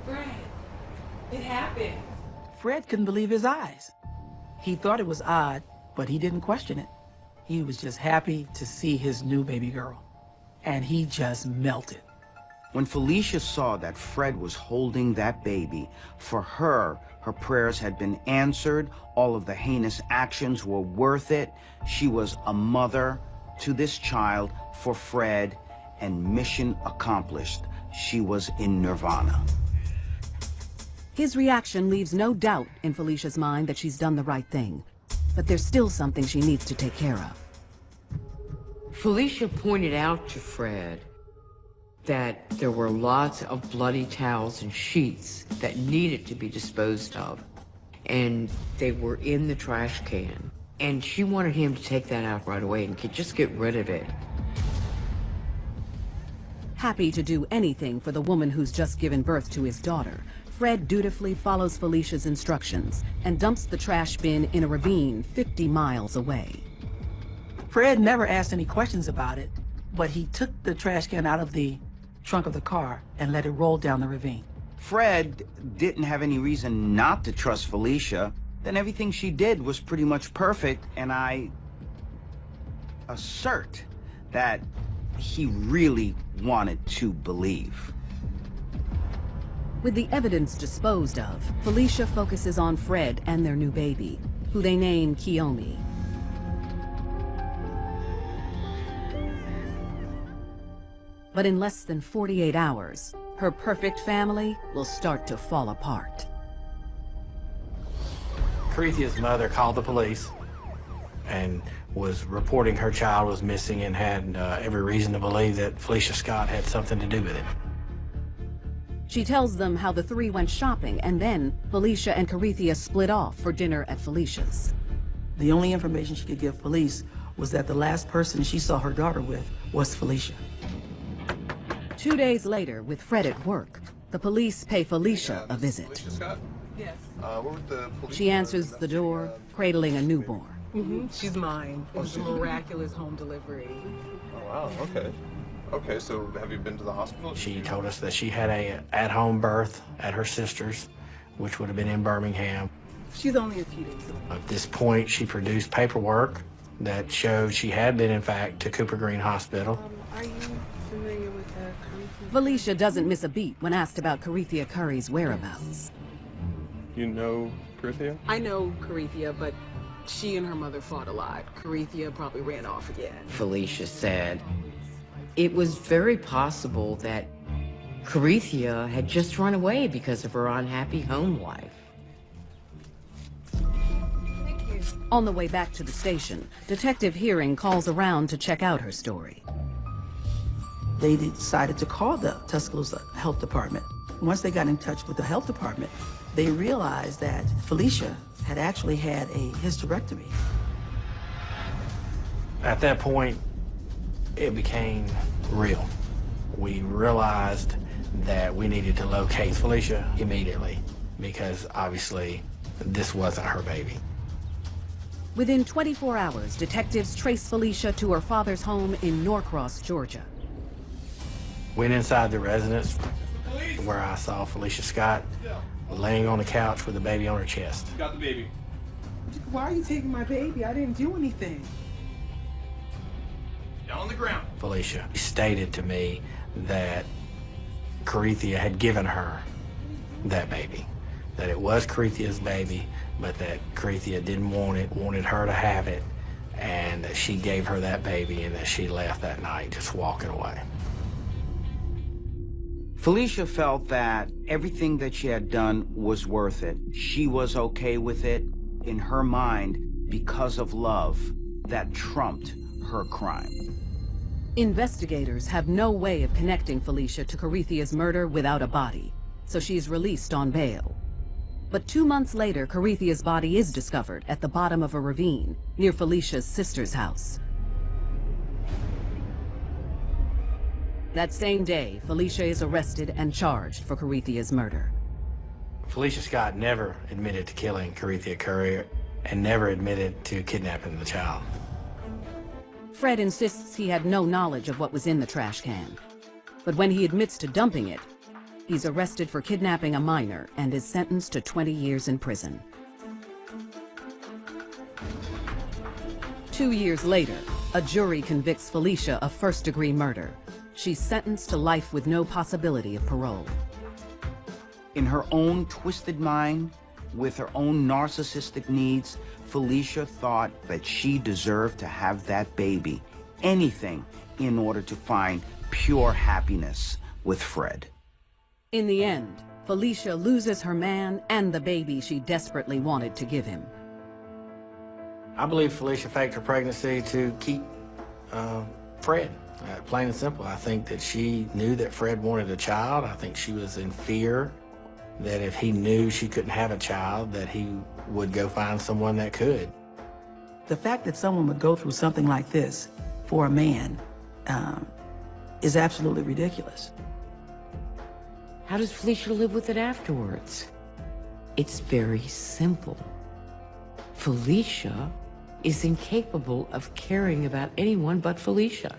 Fred, it happened. Fred couldn't believe his eyes. He thought it was odd, but he didn't question it. He was just happy to see his new baby girl. And he just melted. When Felicia saw that Fred was holding that baby, for her, her prayers had been answered, all of the heinous actions were worth it. She was a mother to this child for Fred, and mission accomplished. She was in nirvana. His reaction leaves no doubt in Felicia's mind that she's done the right thing. But there's still something she needs to take care of. Felicia pointed out to Fred that there were lots of bloody towels and sheets that needed to be disposed of, and they were in the trash can. And she wanted him to take that out right away and just get rid of it. Happy to do anything for the woman who's just given birth to his daughter, Fred dutifully follows Felicia's instructions and dumps the trash bin in a ravine 50 miles away. Fred never asked any questions about it, but he took the trash can out of the trunk of the car and let it roll down the ravine. Fred didn't have any reason not to trust Felicia. Then everything she did was pretty much perfect, and I assert that he really wanted to believe. With the evidence disposed of, Felicia focuses on Fred and their new baby, who they name Kiyomi. But in less than 48 hours, her perfect family will start to fall apart. Carithia's mother called the police and was reporting her child was missing and had every reason to believe that Felicia Scott had something to do with it. She tells them how the three went shopping, and then Felicia and Carithia split off for dinner at Felicia's. The only information she could give police was that the last person she saw her daughter with was Felicia. 2 days later, with Fred at work, the police pay Felicia a visit. Felicia Scott? Yes. What would the police She answers the door, cradling a newborn. She's mine. It was a miraculous home delivery. Oh, wow, okay. Okay, so have you been to the hospital? She told us that she had a at-home birth at her sister's, which would have been in Birmingham. She's only a few days old. At this point, she produced paperwork that showed she had been, in fact, to Cooper Green Hospital. Are you familiar with Carithia? Felicia doesn't miss a beat when asked about Carithia Curry's whereabouts. You know Carithia? I know Carithia, but she and her mother fought a lot. Carithia probably ran off again. Felicia said it was very possible that Carithia had just run away because of her unhappy home life. On the way back to the station, Detective Hearing calls around to check out her story. They decided to call the Tuscaloosa Health Department. Once they got in touch with the health department, they realized that Felicia had actually had a hysterectomy. At that point, it became real. We realized that we needed to locate Felicia immediately because obviously this wasn't her baby. Within 24 hours, detectives trace Felicia to her father's home in Norcross, Georgia. Went inside the residence where I saw Felicia Scott laying on the couch with the baby on her chest. Got the baby. Why are you taking my baby? I didn't do anything. Down on the ground. Felicia stated to me that Carithia had given her that baby, that it was Carithia's baby, but that Carithia didn't want it, wanted her to have it, and that she gave her that baby and that she left that night just walking away. Felicia felt that everything that she had done was worth it. She was okay with it in her mind because of love that trumped her crime. Investigators have no way of connecting Felicia to Carithia's murder without a body, so she's released on bail. But 2 months later, Carithia's body is discovered at the bottom of a ravine near Felicia's sister's house. That same day, Felicia is arrested and charged for Carithia's murder. Felicia Scott never admitted to killing Carithia Curry and never admitted to kidnapping the child. Fred insists he had no knowledge of what was in the trash can. But when he admits to dumping it, he's arrested for kidnapping a minor and is sentenced to 20 years in prison. 2 years later, a jury convicts Felicia of first-degree murder. she's sentenced to life with no possibility of parole. In her own twisted mind, with her own narcissistic needs, Felicia thought that she deserved to have that baby. Anything in order to find pure happiness with Fred. In the end, Felicia loses her man and the baby she desperately wanted to give him. I believe Felicia faked her pregnancy to keep Fred. Plain and simple. I think that she knew that Fred wanted a child. I think she was in fear that if he knew she couldn't have a child, that he would go find someone that could. The fact that someone would go through something like this for a man is absolutely ridiculous. How does Felicia live with it afterwards? It's very simple. Felicia is incapable of caring about anyone but Felicia.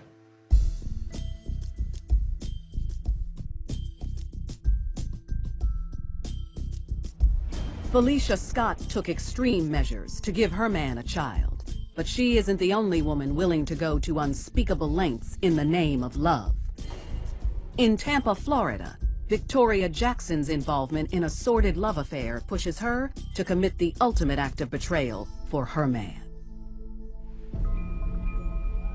Felicia Scott took extreme measures to give her man a child, but she isn't the only woman willing to go to unspeakable lengths in the name of love. In Tampa, Florida, Victoria Jackson's involvement in a sordid love affair pushes her to commit the ultimate act of betrayal for her man.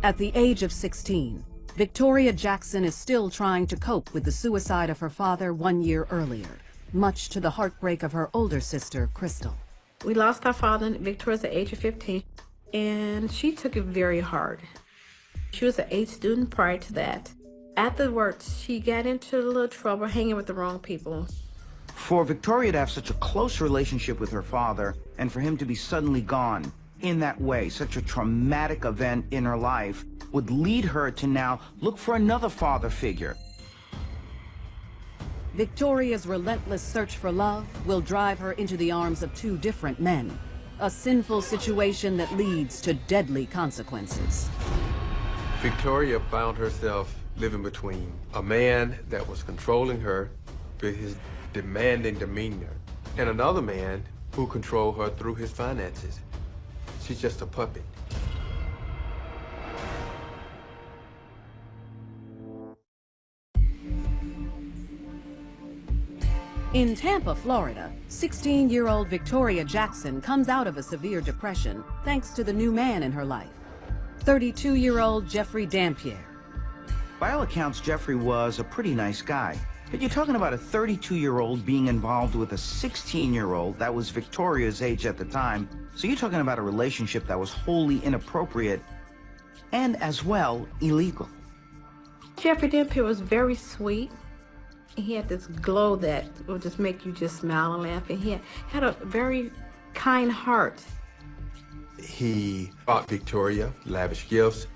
At the age of 16, Victoria Jackson is still trying to cope with the suicide of her father 1 year earlier, much to the heartbreak of her older sister, Crystal. We lost our father, Victoria, at the age of 15, and she took it very hard. She was an A student prior to that. Afterwards, she got into a little trouble hanging with the wrong people. For Victoria to have such a close relationship with her father, and for him to be suddenly gone in that way, such a traumatic event in her life, would lead her to now look for another father figure. Victoria's relentless search for love will drive her into the arms of two different men, a sinful situation that leads to deadly consequences. Victoria found herself living between a man that was controlling her with his demanding demeanor and another man who controlled her through his finances. She's just a puppet. In Tampa, Florida, 16-year-old Victoria Jackson comes out of a severe depression thanks to the new man in her life, 32-year-old Jeffrey Dampier. By all accounts, Jeffrey was a pretty nice guy. But you're talking about a 32-year-old being involved with a 16-year-old that was Victoria's age at the time. So you're talking about a relationship that was wholly inappropriate and as well illegal. Jeffrey Dampier was very sweet. He had this glow that would just make you just smile and laugh. And he had a very kind heart. He bought Victoria lavish gifts.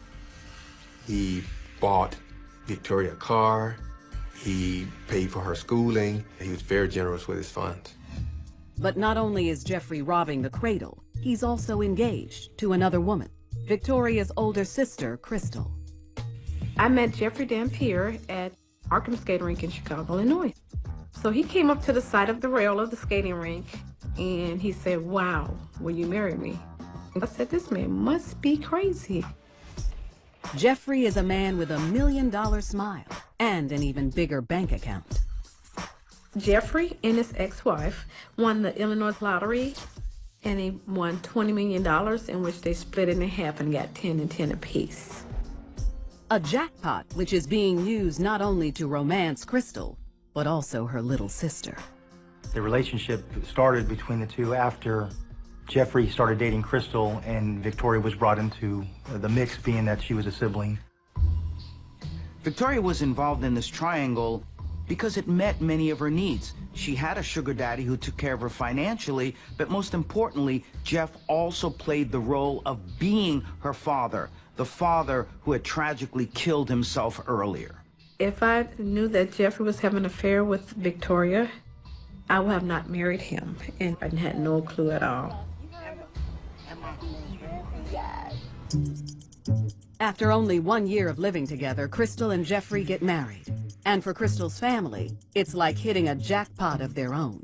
He bought Victoria a car. He paid for her schooling. He was very generous with his funds. But not only is Jeffrey robbing the cradle, he's also engaged to another woman, Victoria's older sister, Crystal. I met Jeffrey Dampier at Arkham skating rink in Chicago, Illinois. So he came up to the side of the rail of the skating rink and he said, "Wow, will you marry me?" I said, "This man must be crazy." Jeffrey is a man with $1 million smile and an even bigger bank account. Jeffrey and his ex-wife won the Illinois lottery and he won $20 million, in which they split it in half and got 10 and 10 apiece. A jackpot which is being used not only to romance Crystal, but also her little sister. The relationship started between the two after Jeffrey started dating Crystal and Victoria was brought into the mix, being that she was a sibling. Victoria was involved in this triangle because it met many of her needs. She had a sugar daddy who took care of her financially, but most importantly, Jeff also played the role of being her father, the father who had tragically killed himself earlier. If I knew that Jeffrey was having an affair with Victoria, I would have not married him, and I had no clue at all. After only 1 year of living together, Crystal and Jeffrey get married. And for Crystal's family, it's like hitting a jackpot of their own.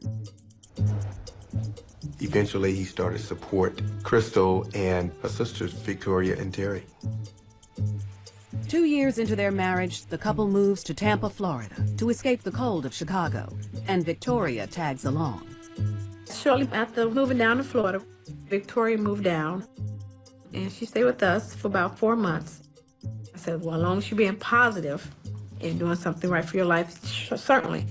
Eventually, he started to support Crystal and her sisters, Victoria and Terry. 2 years into their marriage, the couple moves to Tampa, Florida, to escape the cold of Chicago, and Victoria tags along. Shortly after moving down to Florida, Victoria moved down, and she stayed with us for about 4 months. I said, well, as long as you're being positive and doing something right for your life, certainly.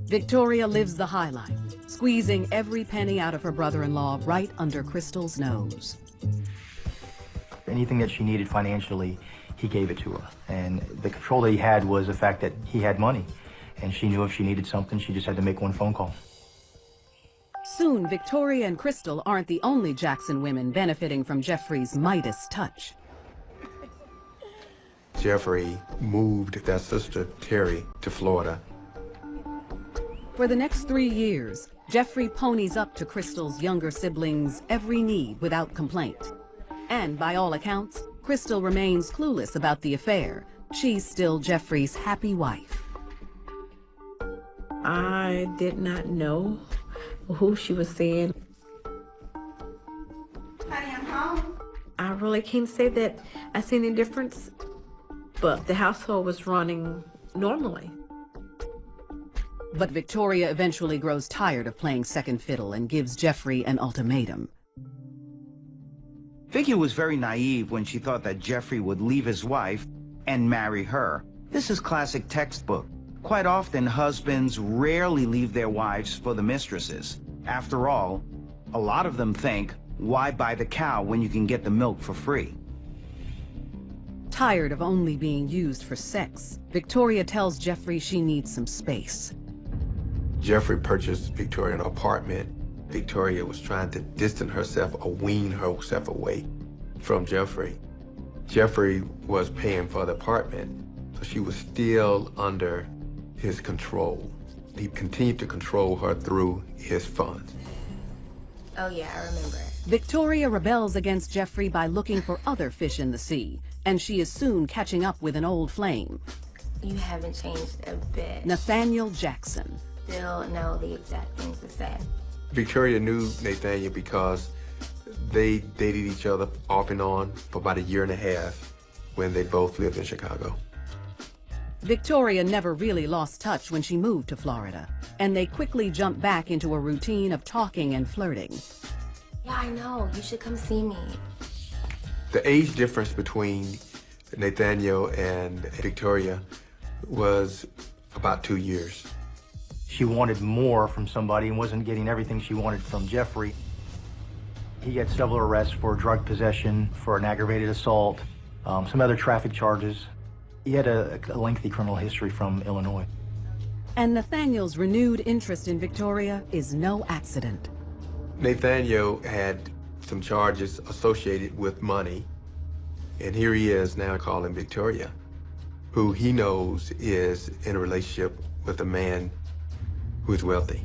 Victoria lives the high life, squeezing every penny out of her brother-in-law right under Crystal's nose. Anything that she needed financially, he gave it to her. And the control that he had was the fact that he had money. And she knew if she needed something, she just had to make one phone call. Soon, Victoria and Crystal aren't the only Jackson women benefiting from Jeffrey's Midas touch. Jeffrey moved their sister, Terry, to Florida. For the next 3 years, Jeffrey ponies up to Crystal's younger siblings' every need without complaint. And by all accounts, Crystal remains clueless about the affair. She's still Jeffrey's happy wife. I did not know who she was seeing. Honey, I'm home. I really can't say that I seen any difference, but the household was running normally. But Victoria eventually grows tired of playing second fiddle and gives Jeffrey an ultimatum. Vicky was very naive when she thought that Jeffrey would leave his wife and marry her. This is classic textbook. Quite often, husbands rarely leave their wives for the mistresses. After all, a lot of them think, why buy the cow when you can get the milk for free? Tired of only being used for sex, Victoria tells Jeffrey she needs some space. Jeffrey purchased Victoria an apartment. Victoria was trying to distance herself or wean herself away from Jeffrey. Jeffrey was paying for the apartment, so she was still under his control. He continued to control her through his funds. Oh yeah, I remember. Victoria rebels against Jeffrey by looking for other fish in the sea, and she is soon catching up with an old flame. You haven't changed a bit. Nathaniel Jackson. Still know the exact things to say. Victoria knew Nathaniel because they dated each other off and on for about 1.5 years when they both lived in Chicago. Victoria never really lost touch when she moved to Florida, and they quickly jumped back into a routine of talking and flirting. Yeah, I know. You should come see me. The age difference between Nathaniel and Victoria was about 2 years. She wanted more from somebody and wasn't getting everything she wanted from Jeffrey. He got several arrests for drug possession, for an aggravated assault, some other traffic charges. He had a lengthy criminal history from Illinois. And Nathaniel's renewed interest in Victoria is no accident. Nathaniel had some charges associated with money, and here he is now calling Victoria, who he knows is in a relationship with a man who is wealthy.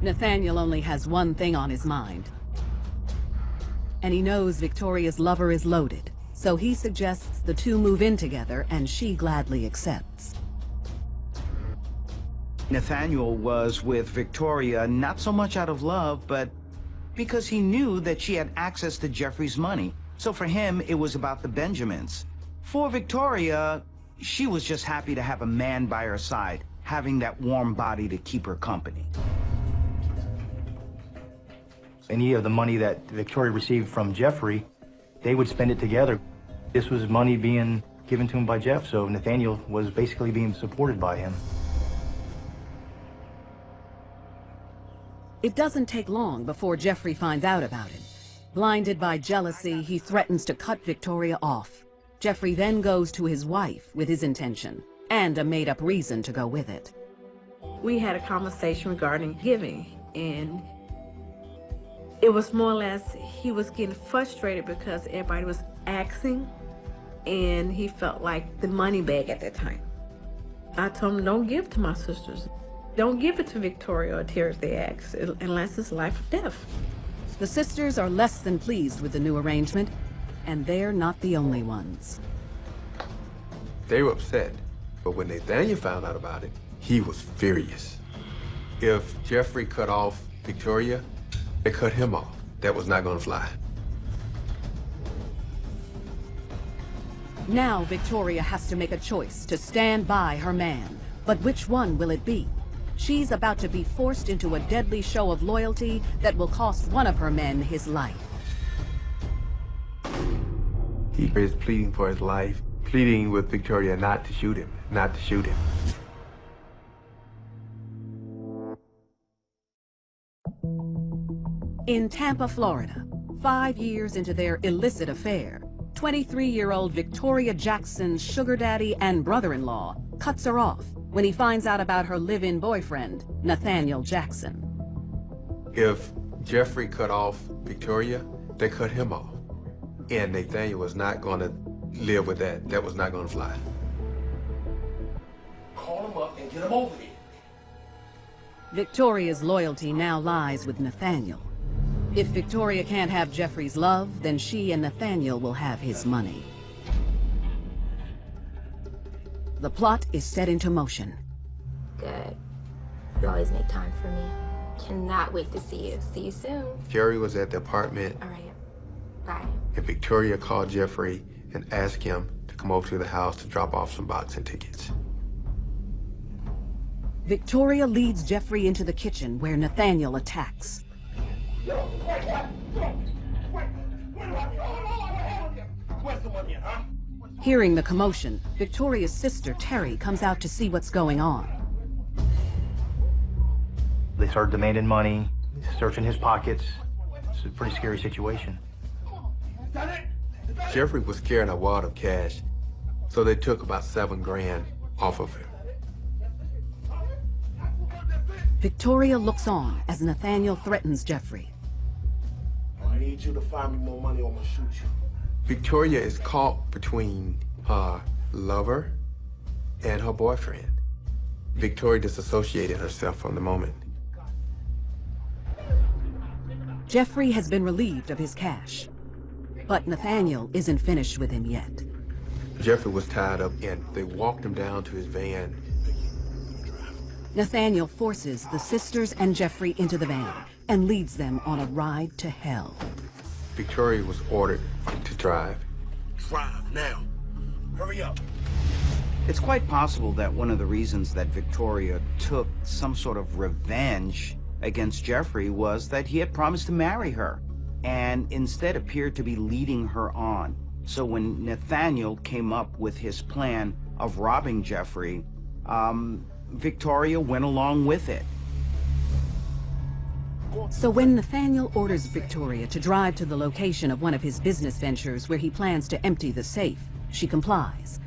Nathaniel only has one thing on his mind, and he knows Victoria's lover is loaded, so he suggests the two move in together, and she gladly accepts. Nathaniel was with Victoria not so much out of love, but because he knew that she had access to Jeffrey's money. So for him, it was about the Benjamins. For Victoria, she was just happy to have a man by her side, having that warm body to keep her company. Any of the money that Victoria received from Jeffrey, they would spend it together. This was money being given to him by Jeff, so Nathaniel was basically being supported by him. It doesn't take long before Jeffrey finds out about it. Blinded by jealousy, he threatens to cut Victoria off. Jeffrey then goes to his wife with his intention, and a made-up reason to go with it. We had a conversation regarding giving, and it was more or less he was getting frustrated because everybody was asking, and he felt like the money bag at that time. I told him, don't give to my sisters. Don't give it to Victoria or Terry if they ask, unless it's life or death. The sisters are less than pleased with the new arrangement, and they're not the only ones. They were upset, but when Nathaniel found out about it, he was furious. If Jeffrey cut off Victoria, they cut him off. That was not going to fly. Now Victoria has to make a choice to stand by her man. But which one will it be? She's about to be forced into a deadly show of loyalty that will cost one of her men his life. He is pleading for his life, pleading with Victoria not to shoot him, not to shoot him. In Tampa, Florida, 5 years into their illicit affair, 23-year-old Victoria Jackson's sugar daddy and brother-in-law cuts her off when he finds out about her live-in boyfriend, Nathaniel Jackson. If Jeffrey cut off Victoria, they cut him off. And Nathaniel was not going to live with that. That was not going to fly. Call him up and get him over here. Victoria's loyalty now lies with Nathaniel. If Victoria can't have Jeffrey's love, then she and Nathaniel will have his money. The plot is set into motion. Good. You always make time for me. Cannot wait to see you. See you soon. Jerry was at the apartment. All right. Bye. And Victoria called Jeffrey and asked him to come over to the house to drop off some boxing tickets. Victoria leads Jeffrey into the kitchen where Nathaniel attacks. Yo, wait, where's the money, huh? Hearing the commotion, Victoria's sister, Terry, comes out to see what's going on. They started demanding money, searching his pockets. It's a pretty scary situation. Jeffrey was carrying a wad of cash, so they took about $7 grand off of him. Victoria looks on as Nathaniel threatens Jeffrey. I need you to find me more money or I'm gonna shoot you. Victoria is caught between her lover and her boyfriend. Victoria disassociated herself from the moment. Jeffrey has been relieved of his cash, but Nathaniel isn't finished with him yet. Jeffrey was tied up and they walked him down to his van. Nathaniel forces the sisters and Jeffrey into the van and leads them on a ride to hell. Victoria was ordered to drive. Drive now. Hurry up. It's quite possible that one of the reasons that Victoria took some sort of revenge against Jeffrey was that he had promised to marry her and instead appeared to be leading her on. So when Nathaniel came up with his plan of robbing Jeffrey, Victoria went along with it. So when Nathaniel orders Victoria to drive to the location of one of his business ventures where he plans to empty the safe, she complies.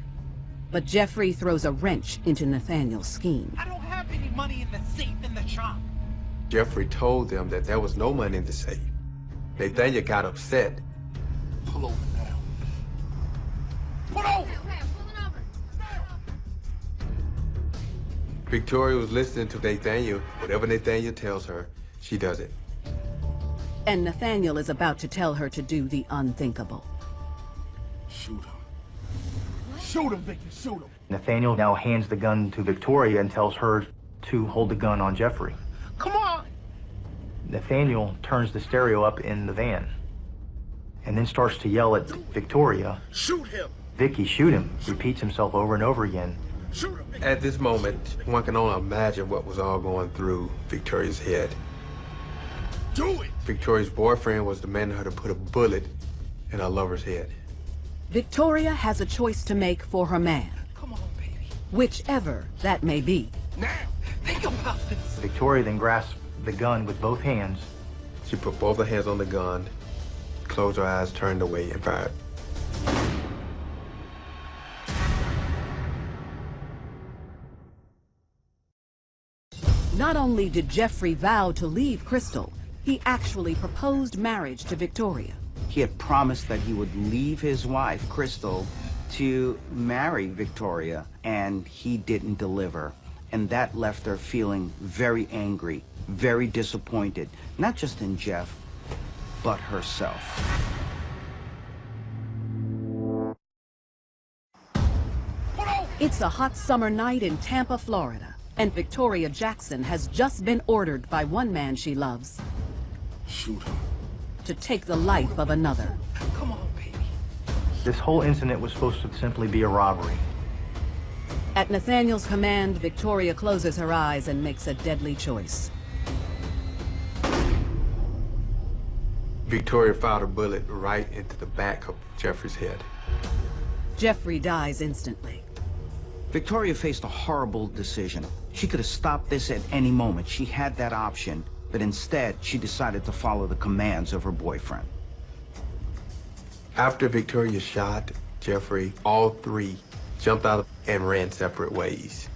But Jeffrey throws a wrench into Nathaniel's scheme. I don't have any money in the safe in the shop. Jeffrey told them that there was no money in the safe. Nathaniel got upset. Pull over now. Pull over! Victoria was listening to Nathaniel. Whatever Nathaniel tells her, she does it. And Nathaniel is about to tell her to do the unthinkable. Shoot him. Shoot him, Vicky, shoot him. Nathaniel now hands the gun to Victoria and tells her to hold the gun on Jeffrey. Come on! Nathaniel turns the stereo up in the van and then starts to yell at Victoria. Shoot him! Vicky, shoot him. Repeats himself over and over again. Shoot him! At this moment, one can only imagine what was all going through Victoria's head. Do it! Victoria's boyfriend was demanding her to put a bullet in her lover's head. Victoria has a choice to make for her man. Come on, baby. Whichever that may be. Now, think about this. Victoria then grasps the gun with both hands. She put both her hands on the gun, closed her eyes, turned away, and fired. Not only did Jeffrey vow to leave Crystal, he actually proposed marriage to Victoria. He had promised that he would leave his wife, Crystal, to marry Victoria, and he didn't deliver. And that left her feeling very angry, very disappointed, not just in Jeff, but herself. It's a hot summer night in Tampa, Florida, and Victoria Jackson has just been ordered by one man she loves Shoot him. to take the life of another. Come on, baby. This whole incident was supposed to simply be a robbery. At Nathaniel's command, Victoria closes her eyes and makes a deadly choice. Victoria fired a bullet right into the back of Jeffrey's head. Jeffrey dies instantly. Victoria faced a horrible decision. She could have stopped this at any moment. She had that option, but instead, she decided to follow the commands of her boyfriend. After Victoria shot Jeffrey, all three jumped out and ran separate ways.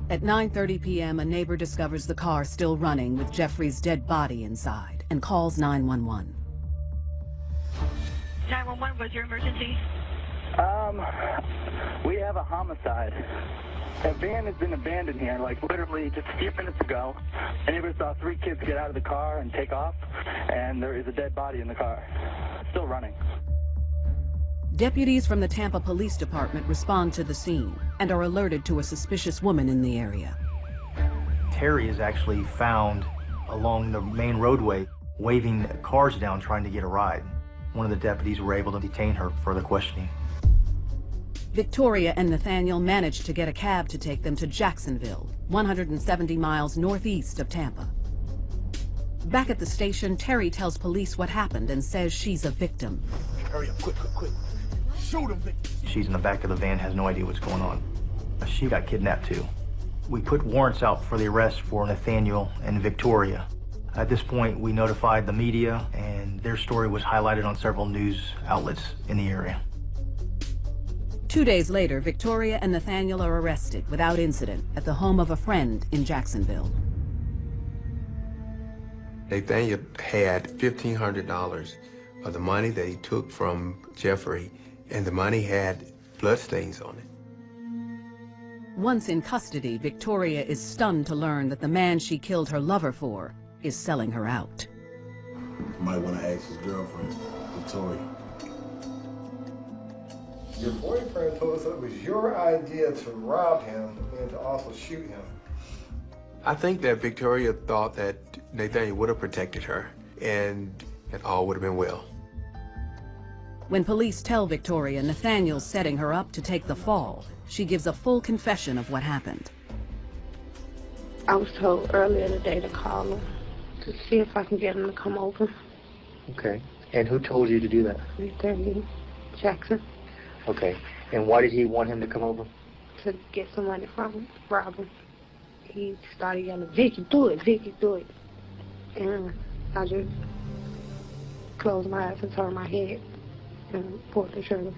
At 9:30 p.m., a neighbor discovers the car still running with Jeffrey's dead body inside and calls 911. 911, what's your emergency? We have a homicide. A van has been abandoned here, like literally just a few minutes ago. A neighbor saw 3 kids get out of the car and take off, and there is a dead body in the car. It's still running. Deputies from the Tampa Police Department respond to the scene and are alerted to a suspicious woman in the area. Terry is actually found along the main roadway, waving cars down, trying to get a ride. One of the deputies were able to detain her for further questioning. Victoria and Nathaniel managed to get a cab to take them to Jacksonville, 170 miles northeast of Tampa. Back at the station, Terry tells police what happened and says she's a victim. Hurry up, quick. Shoot him, Victor. She's in the back of the van, has no idea what's going on. She got kidnapped too. We put warrants out for the arrest for Nathaniel and Victoria. At this point, we notified the media, and their story was highlighted on several news outlets in the area. 2 days later, Victoria and Nathaniel are arrested without incident at the home of a friend in Jacksonville. Nathaniel had $1,500 of the money that he took from Jeffrey, and the money had bloodstains on it. Once in custody, Victoria is stunned to learn that the man she killed her lover for is selling her out. You might want to ask his girlfriend, Victoria. Your boyfriend told us it was your idea to rob him and to also shoot him. I think that Victoria thought that Nathaniel would have protected her, and it all would have been well. When police tell Victoria Nathaniel's setting her up to take the fall, she gives a full confession of what happened. I was told earlier today to call him to see if I can get him to come over. Okay. And who told you to do that? Nathaniel Jackson. Okay. And why did he want him to come over? To get some money from him, rob him. He started yelling, Vicky, do it, Vicky, do it. And I just closed my eyes and turned my head and pulled the trigger.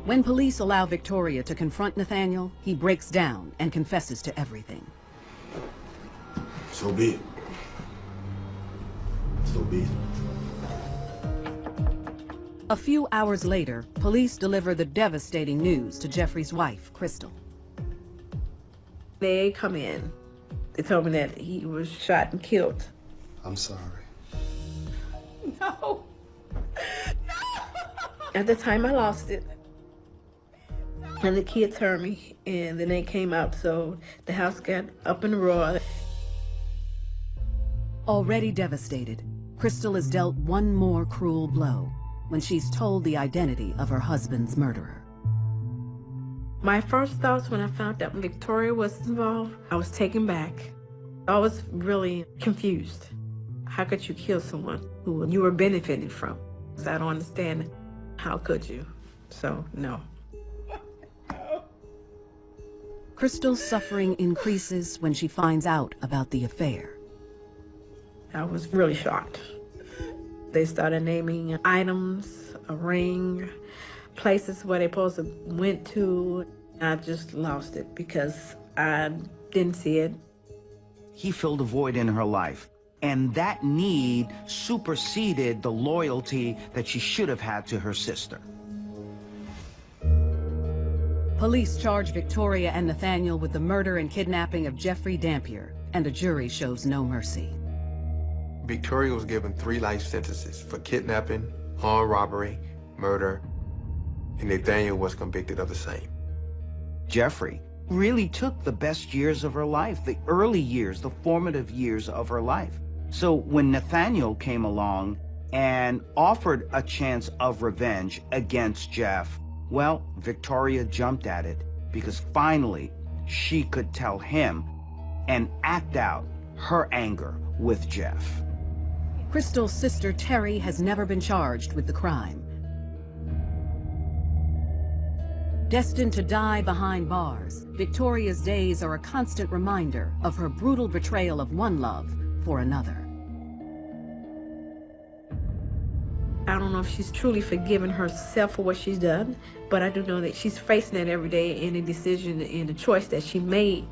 When police allow Victoria to confront Nathaniel, he breaks down and confesses to everything. So be it. So be it. A few hours later, police deliver the devastating news to Jeffrey's wife, Crystal. They come in. They told me that he was shot and killed. I'm sorry. No. At the time, I lost it. And the kids heard me, and then they came out, so the house got up in a roar. Already devastated, Crystal is dealt one more cruel blow when she's told the identity of her husband's murderer. My first thoughts when I found out Victoria was involved, I was taken back. I was really confused. How could you kill someone who you were benefiting from? So I don't understand. How could you? So, no. Crystal's suffering increases when she finds out about the affair. I was really shocked. They started naming items, a ring, places where they supposed to went to. I just lost it because I didn't see it. He filled a void in her life, and that need superseded the loyalty that she should have had to her sister. Police charge Victoria and Nathaniel with the murder and kidnapping of Jeffrey Dampier, and a jury shows no mercy. Victoria was given 3 life sentences for kidnapping, armed robbery, murder, and Nathaniel was convicted of the same. Jeffrey really took the best years of her life, the early years, the formative years of her life. So when Nathaniel came along and offered a chance of revenge against Jeff, well, Victoria jumped at it because finally she could tell him and act out her anger with Jeff. Crystal's sister Terry has never been charged with the crime. Destined to die behind bars, Victoria's days are a constant reminder of her brutal betrayal of one love for another. I don't know if she's truly forgiven herself for what she's done, but I do know that she's facing it every day in a decision and a choice that she made.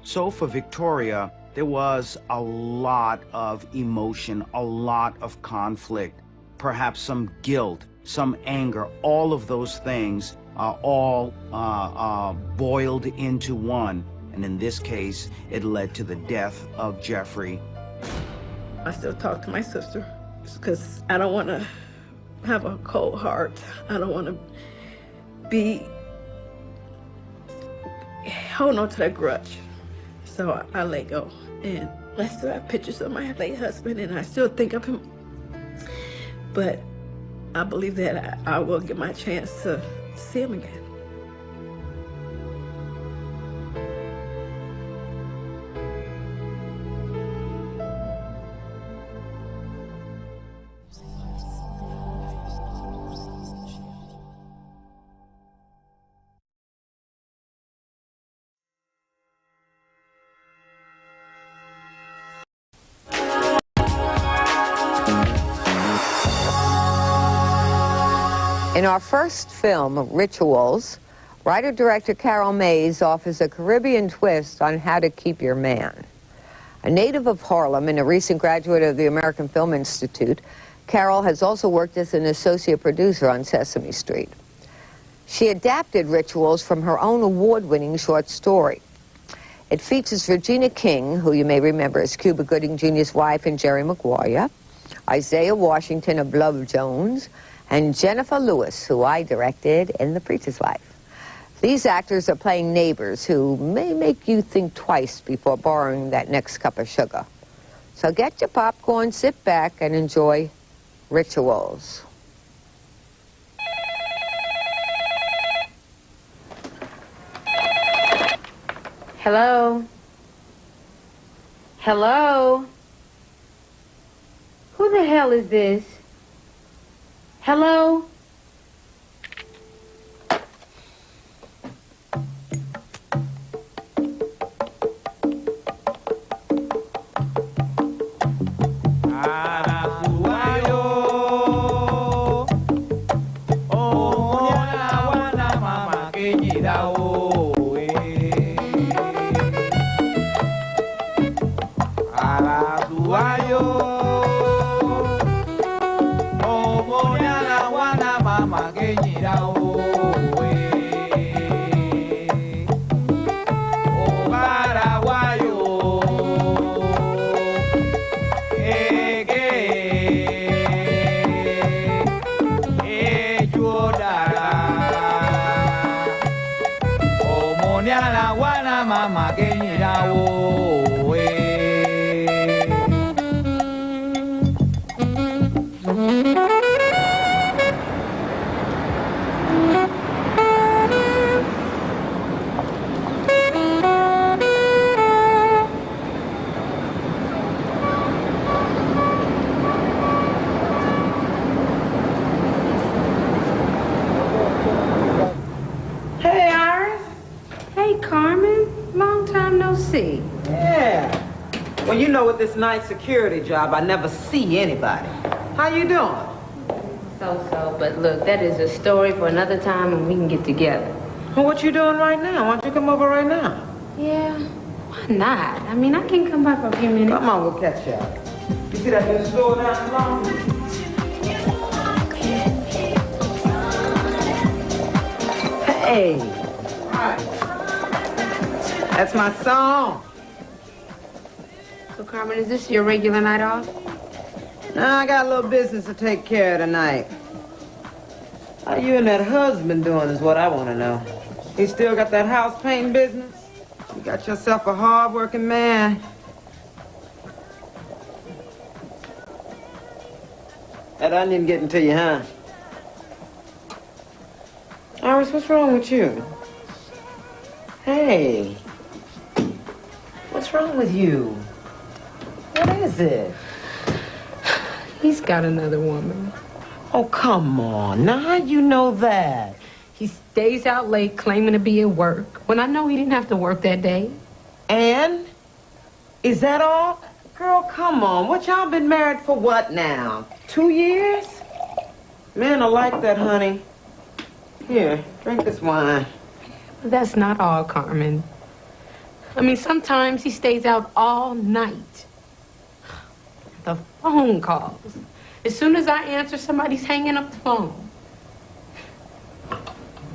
So for Victoria, there was a lot of emotion, a lot of conflict, perhaps some guilt, some anger. All of those things are all boiled into one. And in this case, it led to the death of Jeffrey. I still talk to my sister because I don't want to have a cold heart. I don't want to be holding on to that grudge. So I let go. And I still have pictures of my late husband, and I still think of him. But I believe that I will get my chance to see him again. In our first film, Rituals, writer-director Carol Mays offers a Caribbean twist on how to keep your man. A native of Harlem and a recent graduate of the American Film Institute, Carol has also worked as an associate producer on Sesame Street. She adapted Rituals from her own award-winning short story. It features Regina King, who you may remember as Cuba Gooding Jr.'s wife in Jerry Maguire, Isaiah Washington of Love Jones, and Jennifer Lewis, who I directed in The Preacher's Wife. These actors are playing neighbors who may make you think twice before borrowing that next cup of sugar. So get your popcorn, sit back, and enjoy Rituals. Hello? Hello? Who the hell is this? Hello? Hey, Iris. Hey, Carmen. Long time no see. Yeah. Well, you know, with this night security job, I never see anybody. How you doing? So, but look, that is a story for another time and we can get together. Well, what you doing right now? Why don't you come over right now? Yeah, why not? I mean, I can come by for a few minutes. Come on, we'll catch up. You see that new store down the long? Hey. Right. That's my song. So, Carmen, is this your regular night off? No, I got a little business to take care of tonight. How you and that husband doing is what I want to know. You still got that house painting business? You got yourself a hard-working man. That onion getting to you, huh? Iris, what's wrong with you? Hey. What's wrong with you? What is it? He's got another woman. Oh, come on. Now, how'd you know that? He stays out late claiming to be at work when I know he didn't have to work that day. And? Is that all? Girl, come on. What, y'all been married for what now? 2 years? Men are like that, honey. Here, drink this wine. But that's not all, Carmen. I mean, sometimes he stays out all night. The phone calls. As soon as I answer, somebody's hanging up the phone.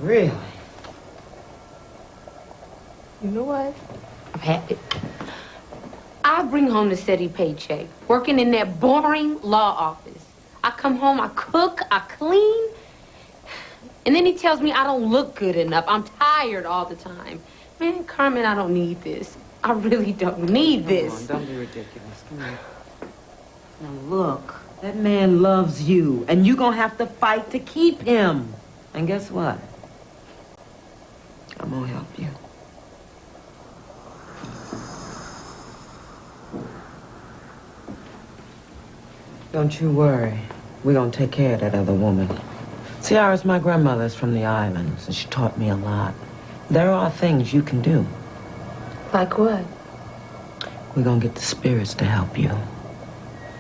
Really? You know what? I've had it. I bring home the steady paycheck, working in that boring law office. I come home, I cook, I clean, and then he tells me I don't look good enough. I'm tired all the time. Man, Carmen, I don't need this. I really don't need this. Come on, don't be ridiculous. Come here. Now, look, that man loves you, and you're gonna have to fight to keep him. And guess what? I'm gonna help you. Don't you worry. We're gonna take care of that other woman. See, Iris, my grandmother's from the islands, and she taught me a lot. There are things you can do. Like what? We're gonna get the spirits to help you.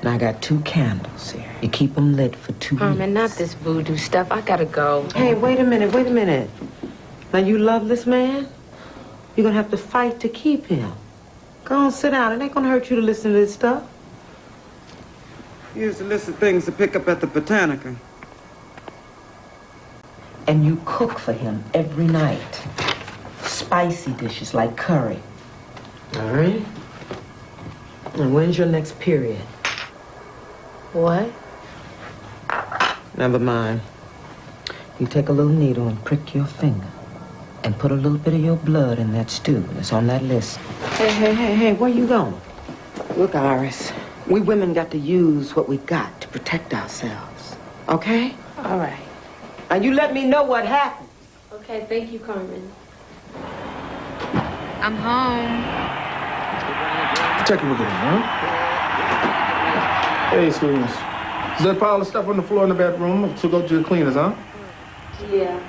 And I got 2 candles here. You keep them lit for 2 weeks. Carmen, not this voodoo stuff. I gotta go. Hey, wait a minute, wait a minute. Now, you love this man? You're gonna have to fight to keep him. Go on, sit down. It ain't gonna hurt you to listen to this stuff. Here's a list of things to pick up at the Botanica. And you cook for him every night. Spicy dishes like curry. All right? And when's your next period? What? Never mind. You take a little needle and prick your finger. And put a little bit of your blood in that stew that's on that list. Hey, where you going? Look, Iris, we women got to use what we got to protect ourselves. Okay? All right. And you let me know what happened. Okay, thank you, Carmen. I'm home. Check it again, huh? Hey, sweetness. Is that pile of stuff on the floor in the bedroom to go to the cleaners, huh? Yeah.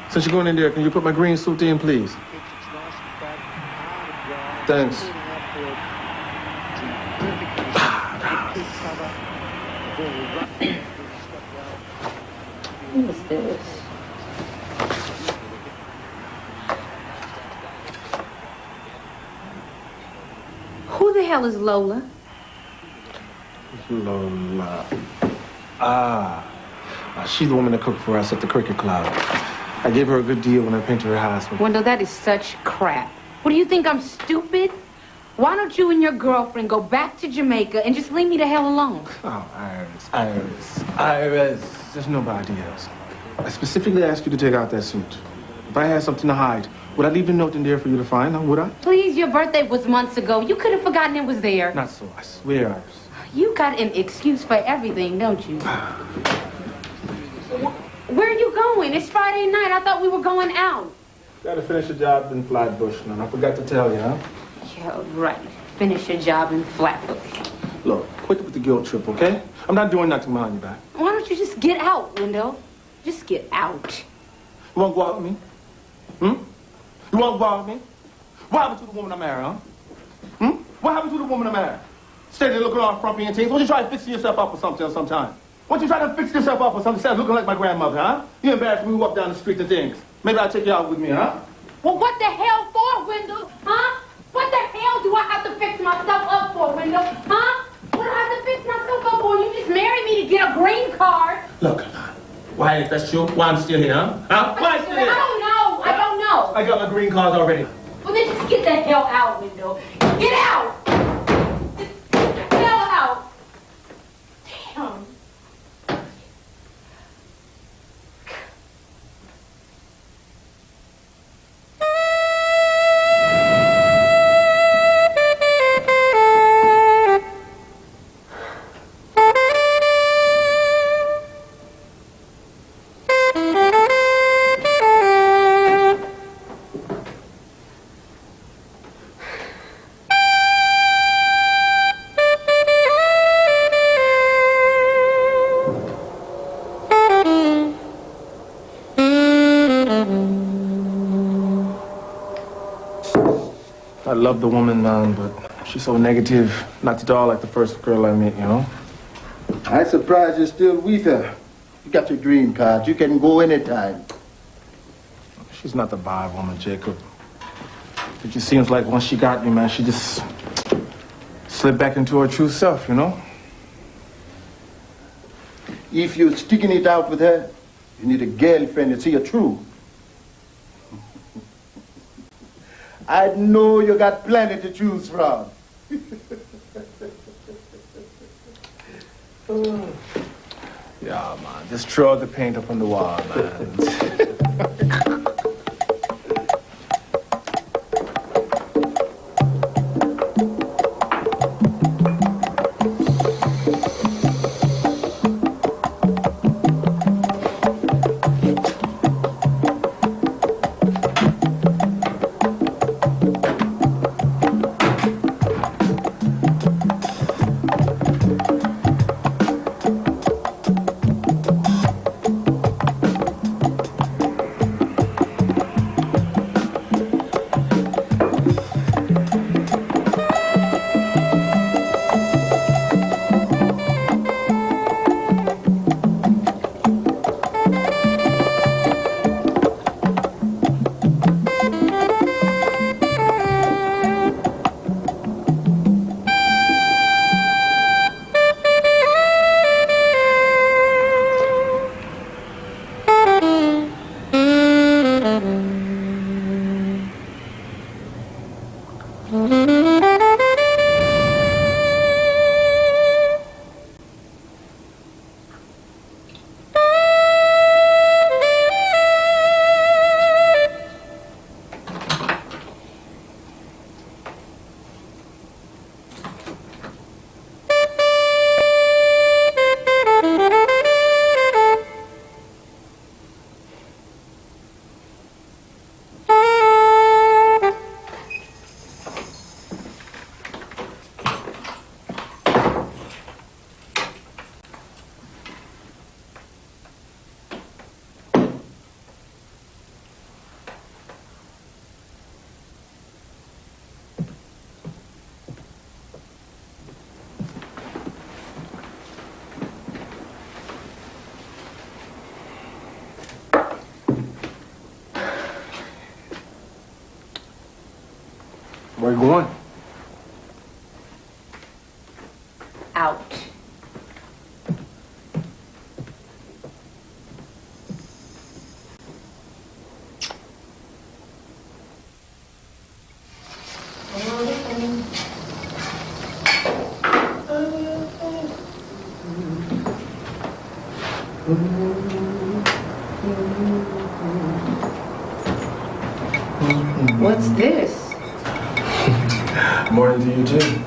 Since you're going in there, can you put my green suit in, please? Thanks. What is this? Who the hell is Lola? Lola. She's the woman that cooked for us at the Cricket Club. I gave her a good deal when I painted her house. Wendell, that is such crap. What, do you think I'm stupid? Why don't you and your girlfriend go back to Jamaica and just leave me the hell alone? Oh, Iris. There's nobody else. I specifically asked you to take out that suit. If I had something to hide, would I leave the note in there for you to find, huh? Would I? Please, your birthday was months ago. You could have forgotten it was there. Not so, I swear, Iris. You got an excuse for everything, don't you? Where are you going? It's Friday night. I thought we were going out. Gotta finish a job in Flatbush, and I forgot to tell you, huh? Yeah, right. Finish your job in Flatbush. Look, quit with the guilt trip, okay? I'm not doing nothing behind your back. Why don't you just get out, Wendell? Just get out. You want to go out with me? You want to go out with me? What happened to the woman I married, huh? What happened to the woman I married? Stay there looking all frumpy and things. Why don't you try fixing yourself up or something sometime? Why don't you try to fix yourself up or something instead of looking like my grandmother, huh? You embarrassed me, we walk down the street and things. Maybe I'll take you out with me, huh? Well, what the hell for, Wendell? Huh? What the hell do I have to fix myself up for, Wendell? Huh? What do I have to fix myself up for? You just married me to get a green card. Look, why, if that's true, why I'm still here, huh? Why I'm still here? I don't know. I got my green card already. Well, then just get the hell out, Wendell. Get out! Just get the hell out. Damn. love the woman, but she's so negative. Not at all like the first girl I met, you know? I'm surprised you're still with her. You got your green card. You can go anytime. She's not the bad woman, Jacob. It just seems like once she got me, man, she just slipped back into her true self, you know? If you're sticking it out with her, you need a girlfriend to see you through. I know you got plenty to choose from. Yeah, man, just throw the paint up on the wall, man. Where you going? Out. What's this? Morning to you, too.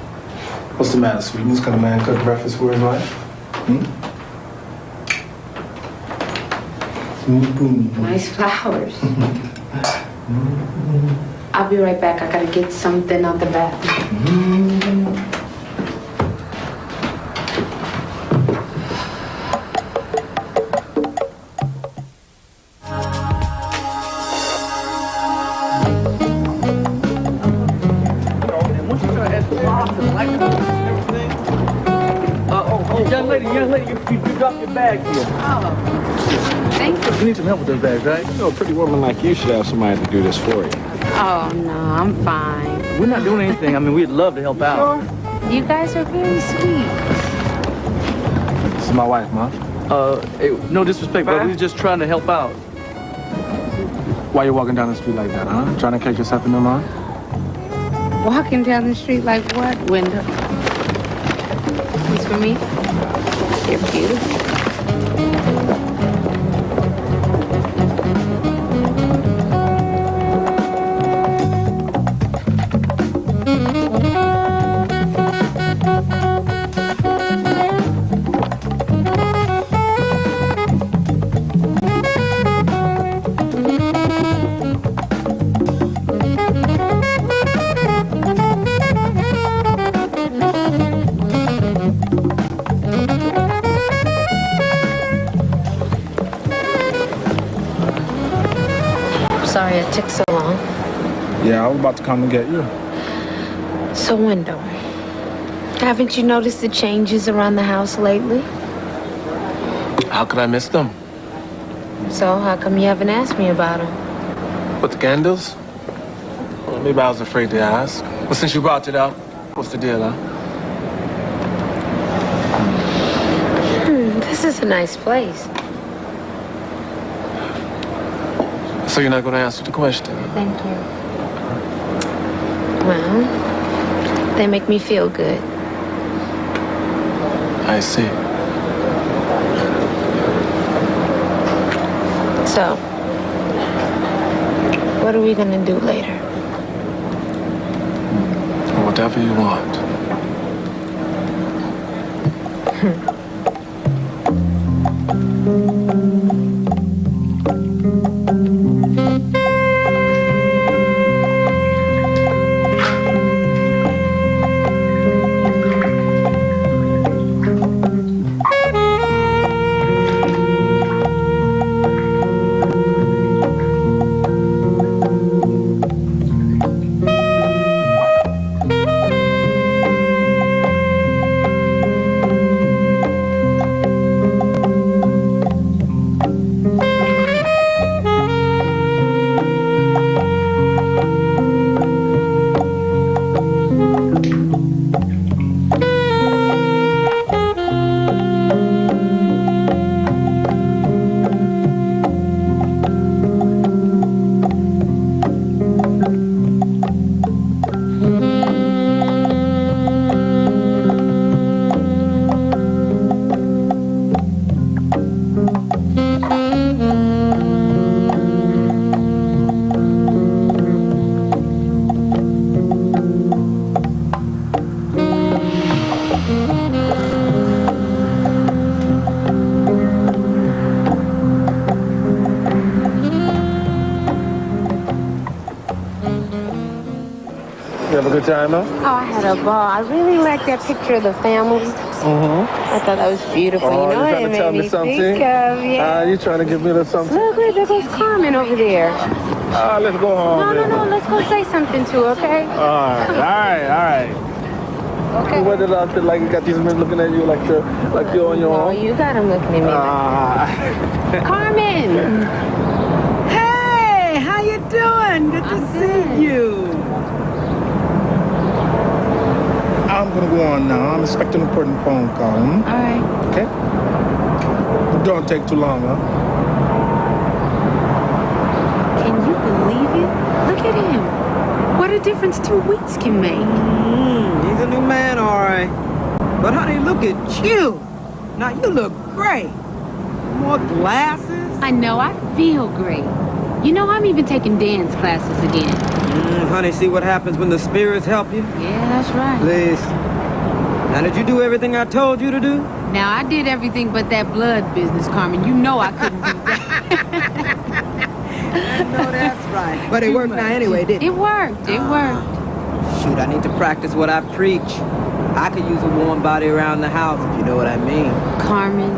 What's the matter, sweetness? Can a man cook breakfast for his wife? Nice flowers. I'll be right back. I gotta get something out the bathroom. Young lady, you dropped your bag here. Oh, thank you. You need some help with those bags, right? You know, a pretty woman like you should have somebody to do this for you. Oh, no, I'm fine. We're not doing anything. I mean, we'd love to help out. Sure? You guys are very sweet. This is my wife, Mom. Hey, no disrespect, but we're just trying to help out. Why you walking down the street like that, huh? Trying to catch yourself in the mind? Walking down the street like what, Window? These for me? They're beautiful. Sorry it took so long. Yeah, I was about to come and get you. So, Wendell, haven't you noticed the changes around the house lately? How could I miss them? So, how come you haven't asked me about them? With the candles? Well, maybe I was afraid to ask. But since you brought it up, what's the deal, huh? This is a nice place. So you're not going to answer the question? Thank you. Well, they make me feel good. I see. So, what are we gonna do later? Whatever you want. You have a good time, huh? Oh, I had a ball. I really liked that picture of the family. Mm-hmm. I thought that was beautiful. Oh, you know you what trying it to made tell me me something? think of? Yeah. You trying to give me a little something? Look, there goes Carmen over there. Let's go home. No, let's go say something to her, okay? All right. Okay. What did I feel like? You got these men looking at you like you're on your own? Oh, you got them looking at me. Carmen! Hey, how you doing? Good to see you. I'm gonna go on now. I'm expecting an important phone call. All right. Okay? Don't take too long, huh? Can you believe it? Look at him. What a difference 2 weeks can make. He's a new man, all right. But honey, look at you. Now you look great. More glasses. I know, I feel great. You know, I'm even taking dance classes again. Honey, see what happens when the spirits help you? Yeah, that's right. Please. Now, did you do everything I told you to do? Now, I did everything but that blood business, Carmen. You know I couldn't do that. I know that's right. But it worked now anyway, didn't it? It worked. It worked. Shoot, I need to practice what I preach. I could use a warm body around the house, if you know what I mean. Carmen,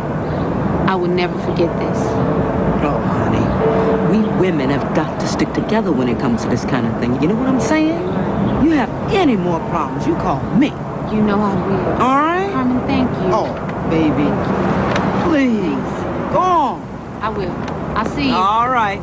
I will never forget this. Oh, honey, we women have got to stick together when it comes to this kind of thing. You know what I'm saying? You have any more problems, you call me. You know I will. All right? Carmen, thank you. Oh, baby. Please. Go on. I will. I'll see you. All right.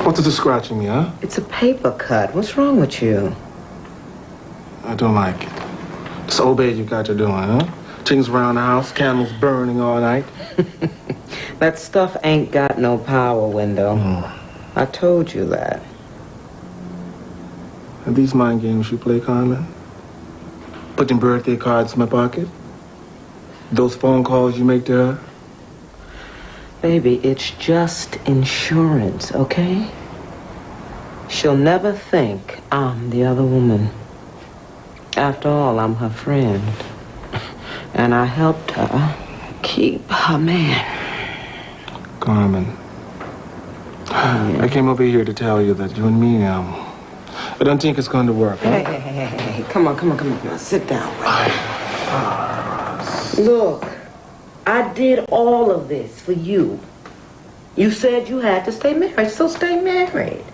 What's the scratching, huh? It's a paper cut. What's wrong with you? I don't like it. This old bed you got you doing, huh? Things around the house, candles burning all night. That stuff ain't got no power, Wendell. I told you that. Are these mind games you play, Carmen? Putting birthday cards in my pocket? Those phone calls you make to her? Baby, it's just insurance, okay? She'll never think I'm the other woman. After all, I'm her friend. And I helped her keep her man. Carmen, I came over here to tell you that you and me, I don't think it's going to work. Hey, hey, hey, hey, hey, come on. Now, sit down. Look, I did all of this for you. You said you had to stay married, so stay married.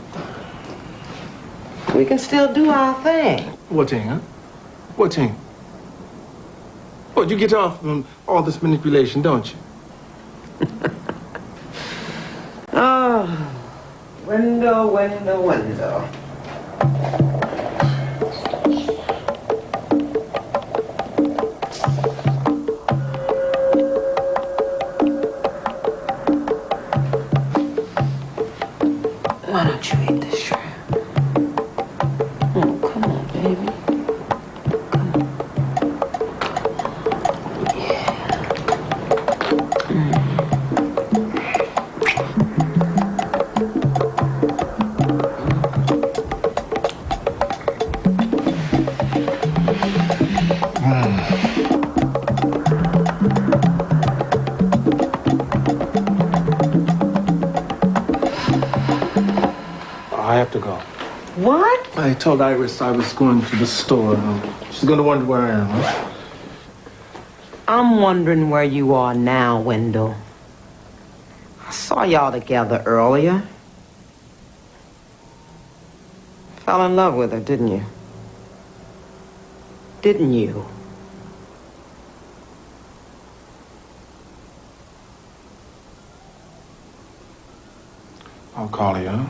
We can still do our thing. What thing, huh? What thing? Oh, you get off from all this manipulation, don't you? Oh, window. Why don't you eat this shrimp? Oh, come on, baby. I have to go. What? I told Iris I was going to the store. She's going to wonder where I am. Huh? I'm wondering where you are now, Wendell. I saw y'all together earlier. Fell in love with her, didn't you? Didn't you? I'll call you, huh?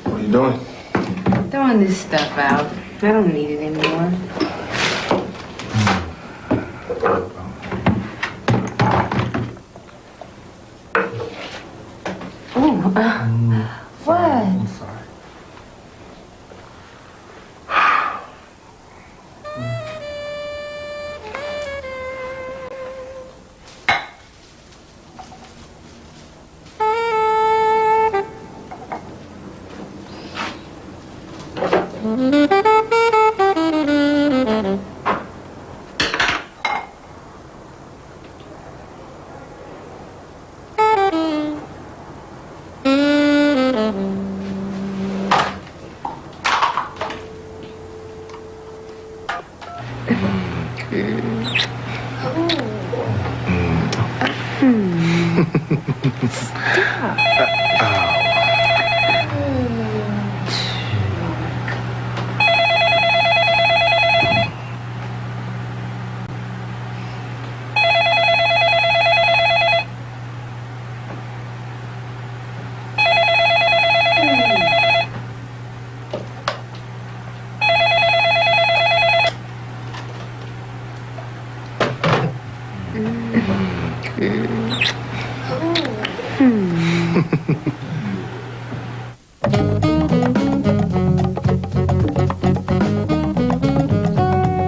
What are you doing? Throwing this stuff out. I don't need it anymore. What? I'm sorry.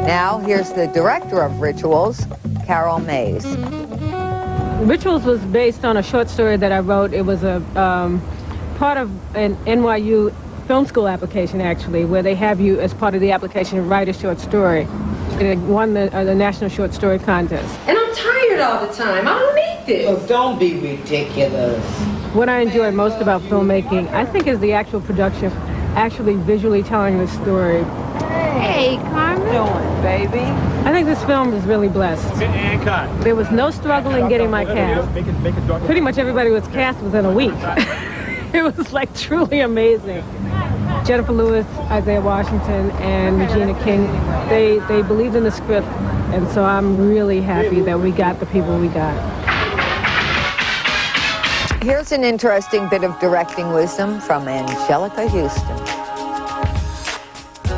Now, here's the director of Rituals, Carol Mays. Rituals was based on a short story that I wrote. It was a part of an NYU film school application, actually, where they have you, as part of the application, write a short story. It won the National Short Story Contest. And I'm tired all the time. I don't need this. Look, don't be ridiculous. What I enjoy most about filmmaking, I think, is the actual production, actually visually telling the story. Hey, Carmen. Doing, baby? I think this film is really blessed. There was no struggle in getting my cast. Pretty much everybody was cast within a week. It was like truly amazing. Jennifer Lewis, Isaiah Washington, and Regina King, they believed in the script, and so I'm really happy that we got the people we got. Here's an interesting bit of directing wisdom from Angelica Houston.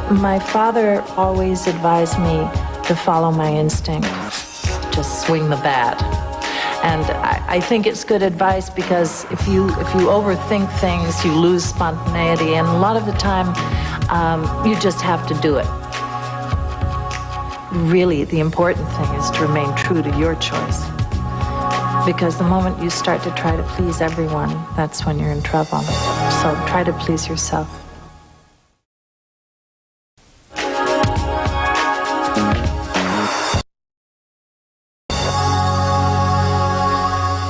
My father always advised me to follow my instinct, just swing the bat. And I think it's good advice because if you overthink things, you lose spontaneity, and a lot of the time, you just have to do it. Really, the important thing is to remain true to your choice. Because the moment you start to try to please everyone, that's when you're in trouble. So try to please yourself.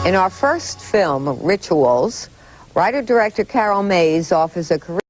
In our first film, Rituals, writer-director Carol Mays offers a career